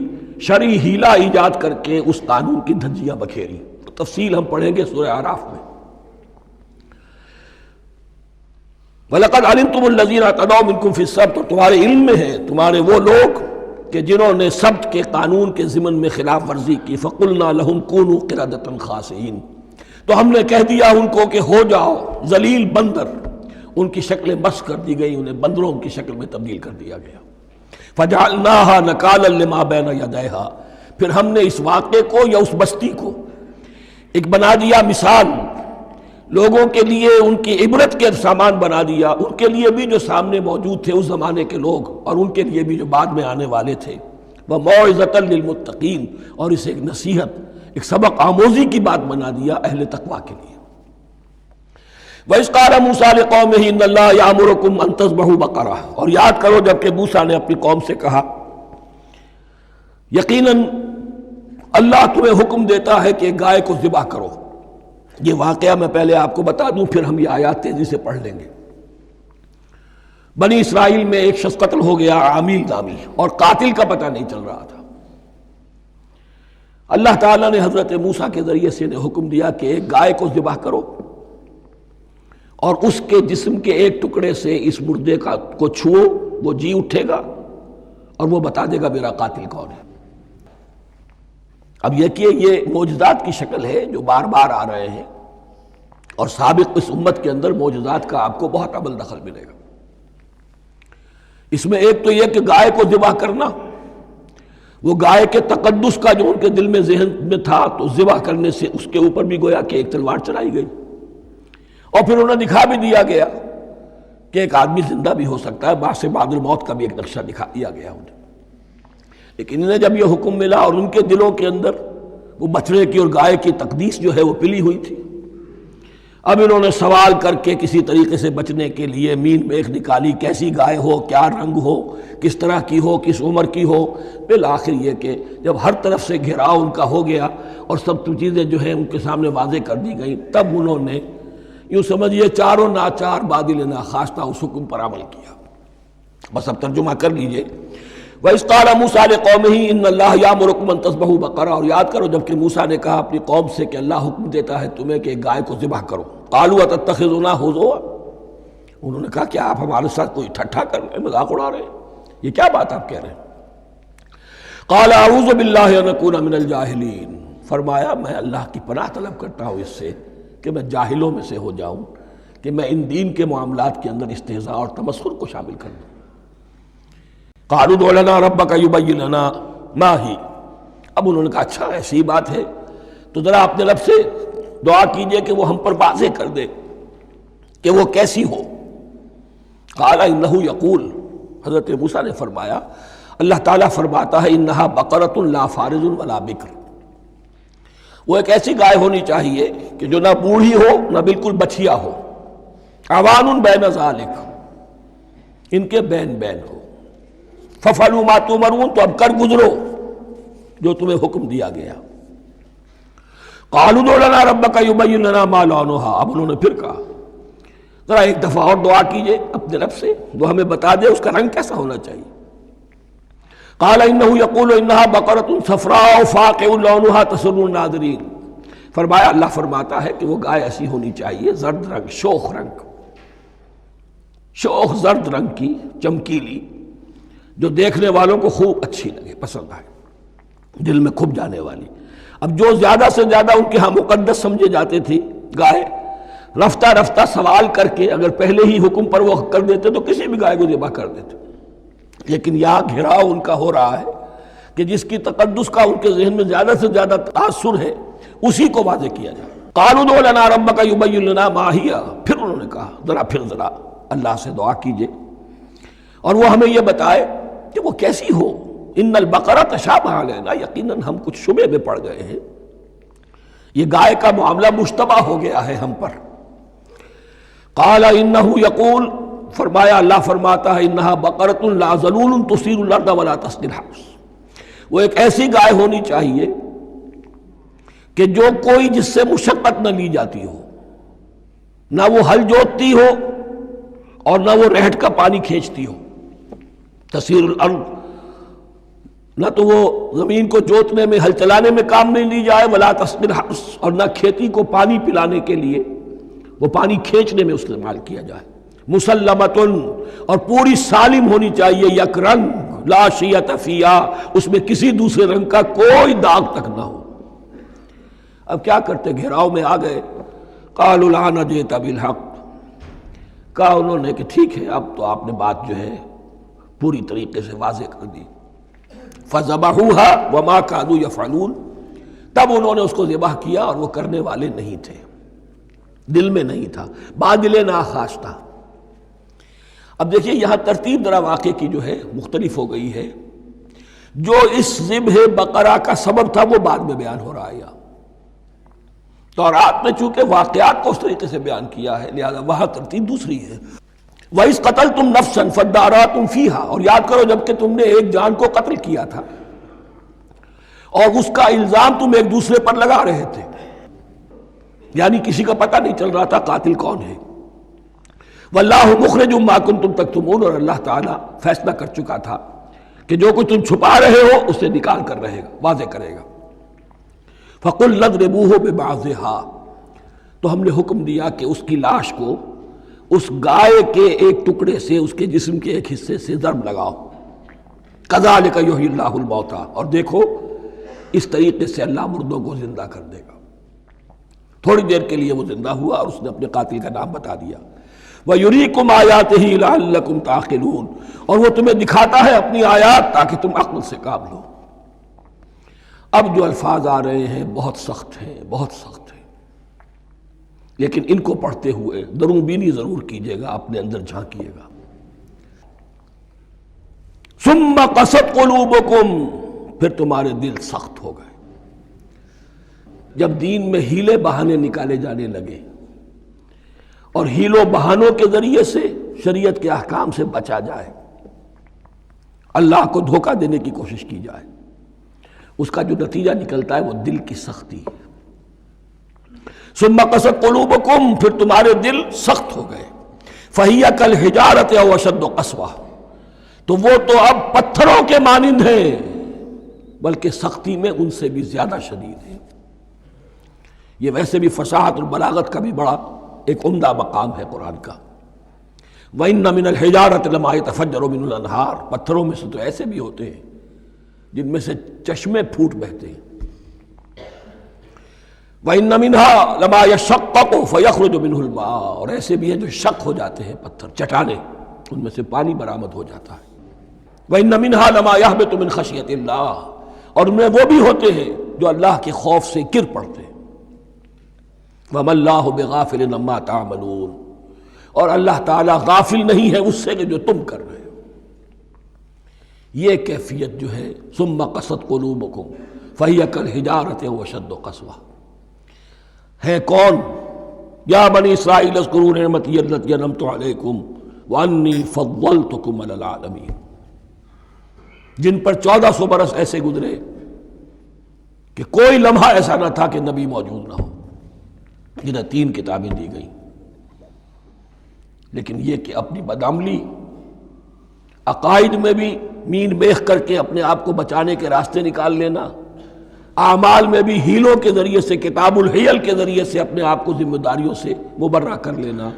شرعی ہیلہ ایجاد کر کے اس قانون کی دھجیاں بکھیری، تفصیل ہم پڑھیں گے سورہ اعراف میں۔ وَلَقَدْ عَلِمْتُمُ الَّذِينَ اعْتَدَوْا مِنْكُمْ فِي السَّبْتِ، اور تمہارے علم میں ہے تمہارے وہ لوگ کہ جنہوں نے سبت کے قانون کے ضمن میں خلاف ورزی کی، فَقُلْنَا لَهُمْ كُونُوا قِرَدَةً خَاسِئِينَ، تو ہم نے کہہ دیا ان کو کہ ہو جاؤ ذلیل بندر، ان کی شکلیں مس کر دی گئی، انہیں بندروں کی شکل میں تبدیل کر دیا گیا۔ فَجَعَلْنَاهَا نَكَالًا لِمَا بَيْنَ يَدَيْهَا، پھر ہم نے اس واقعے کو یا اس بستی کو ایک بنا دیا مثال، لوگوں کے لیے ان کی عبرت کے سامان بنا دیا، ان کے لیے بھی جو سامنے موجود تھے اس زمانے کے لوگ، اور ان کے لیے بھی جو بعد میں آنے والے تھے۔ وَمَوْعِظَةً لِّلْمُتَّقِينَ، اور اسے ایک نصیحت، ایک سبق آموزی کی بات بنا دیا اہل تقویٰ کے لیے۔ وَإِذْ قَالَ مُوسَىٰ لِقَوْمِهِ إِنَّ اللَّهَ يَأْمُرُكُمْ أَن تَذْبَحُوا بَقَرَةً، اور یاد کرو جب کہ موسیٰ نے اپنی قوم سے کہا یقیناً اللہ تمہیں حکم دیتا ہے کہ گائے کو ذبح کرو۔ یہ واقعہ میں پہلے آپ کو بتا دوں، پھر ہم یہ آیات تیزی سے پڑھ لیں گے۔ بنی اسرائیل میں ایک شخص قتل ہو گیا، عامیل نامی، اور قاتل کا پتہ نہیں چل رہا تھا۔ اللہ تعالیٰ نے حضرت موسیٰ کے ذریعے سے انہیں حکم دیا کہ ایک گائے کو ذبح کرو، اور اس کے جسم کے ایک ٹکڑے سے اس مردے کو چھوؤ، وہ جی اٹھے گا اور وہ بتا دے گا میرا قاتل کون ہے۔ اب یہ معجزات کی شکل ہے جو بار بار آ رہے ہیں، اور سابق اس امت کے اندر معجزات کا آپ کو بہت عمل دخل ملے گا۔ اس میں ایک تو یہ کہ گائے کو ذبح کرنا، وہ گائے کے تقدس کا جو ان کے دل میں ذہن میں تھا، تو ذبح کرنے سے اس کے اوپر بھی گویا کہ ایک تلوار چلائی گئی، اور پھر انہیں دکھا بھی دیا گیا کہ ایک آدمی زندہ بھی ہو سکتا ہے، بعد سے بعد الموت کا بھی ایک نقشہ دکھا دیا گیا انہیں۔ لیکن انہیں جب یہ حکم ملا اور ان کے دلوں کے اندر وہ بچڑے کی اور گائے کی تقدیس جو ہے وہ پلی ہوئی تھی، اب انہوں نے سوال کر کے کسی طریقے سے بچنے کے لیے مین میخ نکالی، کیسی گائے ہو، کیا رنگ ہو، کس طرح کی ہو، کس عمر کی ہو۔ بالآخر یہ کہ جب ہر طرف سے گھیراؤ ان کا ہو گیا اور سب چیزیں جو ہیں ان کے سامنے واضح کر دی گئیں، تب انہوں نے یوں سمجھیے چاروں ناچار بادل ناخواستہ اس حکم پر عمل کیا۔ بس اب ترجمہ کر لیجئے۔ وَإِذْ قَالَ مُوسَىٰ لِقَوْمِهِ إِنَّ اللَّهَ يَأْمُرُكُمْ أَن تَذْبَحُوا بَقَرَةً، اور یاد کرو جب کہ موسیٰ نے کہا اپنی قوم سے کہ اللہ حکم دیتا ہے تمہیں کہ ایک گائے کو ذبح کرو۔ قَالُوا أَتَتَّخِذُنَا هُزُوًا، انہوں نے کہا کیا آپ ہمارے ساتھ کوئی ٹھٹھا کر رہے ہیں، مذاق اڑا رہے ہیں، یہ کیا بات آپ کہہ رہے ہیں؟ قَالَ أَعُوذُ بِاللَّهِ أَنْ أَكُونَ مِنَ الْجَاهِلِينَ، فرمایا میں اللہ کی پناہ طلب کرتا ہوں اس سے کہ میں جاہلوں میں سے ہو جاؤں، کہ میں ان دین کے معاملات کے اندر استہزاء اور تمسخر کو شامل کر دوں۔ قالوا ادع لنا ربك يبين لنا ما هي، اب انہوں نے کہا اچھا ایسی بات ہے تو ذرا اپنے رب سے دعا کیجئے کہ وہ ہم پر واضح کر دے کہ وہ کیسی ہو۔ قال انه يقول، حضرت موسیٰ نے فرمایا اللہ تعالیٰ فرماتا ہے انها بقرة لا فارض ولا بکر، وہ ایک ایسی گائے ہونی چاہیے کہ جو نہ بوڑھی ہو نہ بالکل بچھیا ہو، عوان بین ذالک، ان کے بین بین ہو۔ فَفَعَلُوا مَا تُؤْمَرُونَ، تو اب کر گزرو جو تمہیں حکم دیا گیا۔ قَالُوا ادْعُ لَنَا رَبَّكَ يُبَيِّن لَنَا مَا لَوْنُهَا، اب انہوں نے پھر کہا ذرا ایک دفعہ اور دعا کیجئے اپنے رب سے، وہ ہمیں بتا دے اس کا رنگ کیسا ہونا چاہیے۔ قَالَ إِنَّهُ يَقُولُ إِنَّهَا بَقَرَةٌ صَفْرَاءُ فَاقِعٌ لَوْنُهَا تَسُرُّ النَّاظِرِينَ، فرمایا اللہ فرماتا ہے کہ وہ گائے ایسی ہونی چاہیے زرد رنگ، شوخ رنگ، شوخ زرد رنگ کی، چمکیلی، جو دیکھنے والوں کو خوب اچھی لگے، پسند آئے، دل میں کھپ جانے والی۔ اب جو زیادہ سے زیادہ ان کے ہاں مقدس سمجھے جاتے تھی گائے، رفتہ رفتہ سوال کر کے اگر پہلے ہی حکم پر وہ کر دیتے تو کسی بھی گائے کو ذبح کر دیتے، لیکن یہاں گھیراؤ ان کا ہو رہا ہے کہ جس کی تقدس کا ان کے ذہن میں زیادہ سے زیادہ تاثر ہے اسی کو واضح کیا جائے۔ قالوا ادع لنا ربك يبين لنا ما هي، پھر انہوں نے کہا ذرا اللہ سے دعا کیجئے اور وہ ہمیں یہ بتائے کہ وہ کیسی ہو۔ ان البقرہ تشابہ علینا، یقیناً ہم کچھ شبے میں پڑ گئے ہیں، یہ گائے کا معاملہ مشتبہ ہو گیا ہے ہم پر۔ قال انہ یقول، فرمایا اللہ فرماتا ہے انہا بقرۃ لا ذلول تثیر الارض ولا تسقی الحرث، وہ ایک ایسی گائے ہونی چاہیے کہ جو کوئی جس سے مشقت نہ لی جاتی ہو، نہ وہ ہل جوتتی ہو اور نہ وہ رہٹ کا پانی کھینچتی ہو۔ تسیر الارض، نہ تو وہ زمین کو جوتنے میں، ہل چلانے میں کام نہیں لی جائے، ولا تسقی الحرث، اور نہ کھیتی کو پانی پلانے کے لیے وہ پانی کھینچنے میں استعمال کیا جائے۔ مسلمتن، اور پوری سالم ہونی چاہیے، یک رنگ، لا شیۃ فیہا، اس میں کسی دوسرے رنگ کا کوئی داغ تک نہ ہو۔ اب کیا کرتے، گھیراؤ میں آ گئے۔ قالوا الآن جئت بالحق، کہا انہوں نے کہ ٹھیک ہے، اب تو آپ نے بات جو ہے پوری طریقے سے واضح کر دی۔ فَذَبَحُوهَا وَمَا كَادُوا يَفْعَلُونَ، تب انہوں نے اس کو ذبح کیا اور وہ کرنے والے نہیں تھے، دل میں نہیں تھا، بادل ناخواش تھا۔ اب دیکھیے یہاں ترتیب ذرا واقعے کی جو ہے مختلف ہو گئی ہے۔ جو اس ذبح بقرہ کا سبب تھا وہ بعد میں بیان ہو رہا ہے۔ تورات میں چونکہ واقعات کو اس طریقے سے بیان کیا ہے لہذا وہاں ترتیب دوسری ہے۔ وَإِذْ قَتَلْتُمْ نَفْسًا فَادَّارَأْتُمْ فِيهَا، اور یاد کرو جب کہ تم نے ایک جان کو قتل کیا تھا اور اس کا الزام تم ایک دوسرے پر لگا رہے تھے، یعنی کسی کا پتہ نہیں چل رہا تھا قاتل کون ہے۔ وَاللَّهُ مُخْرِجٌ مَا كُنتُمْ تَكْتُمُونَ، اور اللہ تعالیٰ فیصلہ کر چکا تھا کہ جو کچھ تم چھپا رہے ہو اسے نکال کر رہے گا، واضح کرے گا۔ فَقُلْ اضْرِبُوهُ بِبَعْضِهَا، تو ہم نے حکم دیا کہ اس کی لاش کو اس گائے کے ایک ٹکڑے سے، اس کے جسم کے ایک حصے سے ضرب لگاؤ۔ كَذَلِكَ يُحْيِي اللَّهُ الْمَوْتَىٰ، اور دیکھو اس طریقے سے اللہ مردوں کو زندہ کر دے گا۔ تھوڑی دیر کے لیے وہ زندہ ہوا اور اس نے اپنے قاتل کا نام بتا دیا۔ وَيُرِيكُمْ آيَاتِهِ لَعَلَّكُمْ تَعْقِلُونَ، اور وہ تمہیں دکھاتا ہے اپنی آیات تاکہ تم عقل سے کام لو۔ اب جو الفاظ آ رہے ہیں بہت سخت ہیں، بہت سخت ہیں، لیکن ان کو پڑھتے ہوئے درون بینی ضرور کیجیے گا، اپنے اندر جھانکیے گا۔ ثُمَّ قَسَتْ قُلُوبُكُمْ، پھر تمہارے دل سخت ہو گئے۔ جب دین میں ہیلے بہانے نکالے جانے لگے اور ہیلوں بہانوں کے ذریعے سے شریعت کے احکام سے بچا جائے، اللہ کو دھوکہ دینے کی کوشش کی جائے، اس کا جو نتیجہ نکلتا ہے وہ دل کی سختی ہے۔ ثم قست قلوبکم، پھر تمہارے دل سخت ہو گئے۔ فہی کالحجارۃ او اشد قسوہ، تو وہ تو اب پتھروں کے مانند ہیں بلکہ سختی میں ان سے بھی زیادہ شدید ہے۔ یہ ویسے بھی فصاحت اور بلاغت کا بھی بڑا ایک عمدہ مقام ہے قرآن کا۔ وَإِنَّ مِنَ الْحِجَارَةِ لَمَا يَتَفَجَّرُ مِنْهُ الْأَنْهَارُ، پتھروں میں سے تو ایسے بھی ہوتے ہیں جن میں سے چشمے پھوٹ بہتے ہیں۔ وَإِنَّ مِنْهَا لَمَا يَشَقَّقُ فَيَخْرُجُ مِنْهُ الْمَاءُ، اور ایسے بھی ہیں جو شق ہو جاتے ہیں، پتھر چٹانیں، ان میں سے پانی برآمد ہو جاتا ہے۔ وَإِنَّ مِنْهَا لَمَا يَهْبِطُ مِنْ خَشْيَةِ اللَّهِ، اور ان میں وہ بھی ہوتے ہیں جو اللہ کے خوف سے گر پڑتے ہیں۔ وَمَا اللَّهُ بِغَافِلٍ عَمَّا تَعْمَلُونَ، اور اللہ تعالیٰ غافل نہیں ہے اس سے کہ جو تم کر رہے ہو۔ یہ کیفیت جو ہے ثم قست قلوبکم فہی کالحجارۃ او اشد قسوہ، ہے کون؟ یا بنی اسرائیل اذکروا نعمتی التی انعمت علیکم وانی فضلتکم علی العالمین، جن پر 1400 برس ایسے گزرے کہ کوئی لمحہ ایسا نہ تھا کہ نبی موجود نہ ہو، جنہیں 3 کتابیں دی گئیں، لیکن یہ کہ اپنی بدعملی، عقائد میں بھی مین بیخ کر کے اپنے آپ کو بچانے کے راستے نکال لینا، اعمال میں بھی ہیلوں کے ذریعے سے، کتاب الحیل کے ذریعے سے اپنے آپ کو ذمہ داریوں سے مبرہ کر لینا،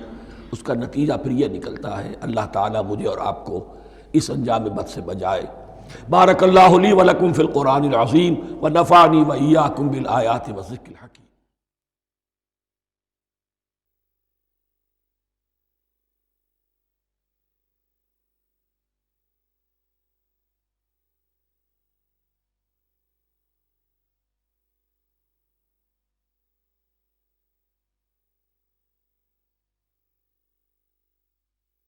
اس کا نتیجہ پھر یہ نکلتا ہے۔ اللہ تعالیٰ مجھے اور آپ کو اس انجام بد سے بچائے۔ بارک اللہ لی ولکم فی القرآن العظیم ونفعنی وإیاکم بالآیات والذکر الحکیم۔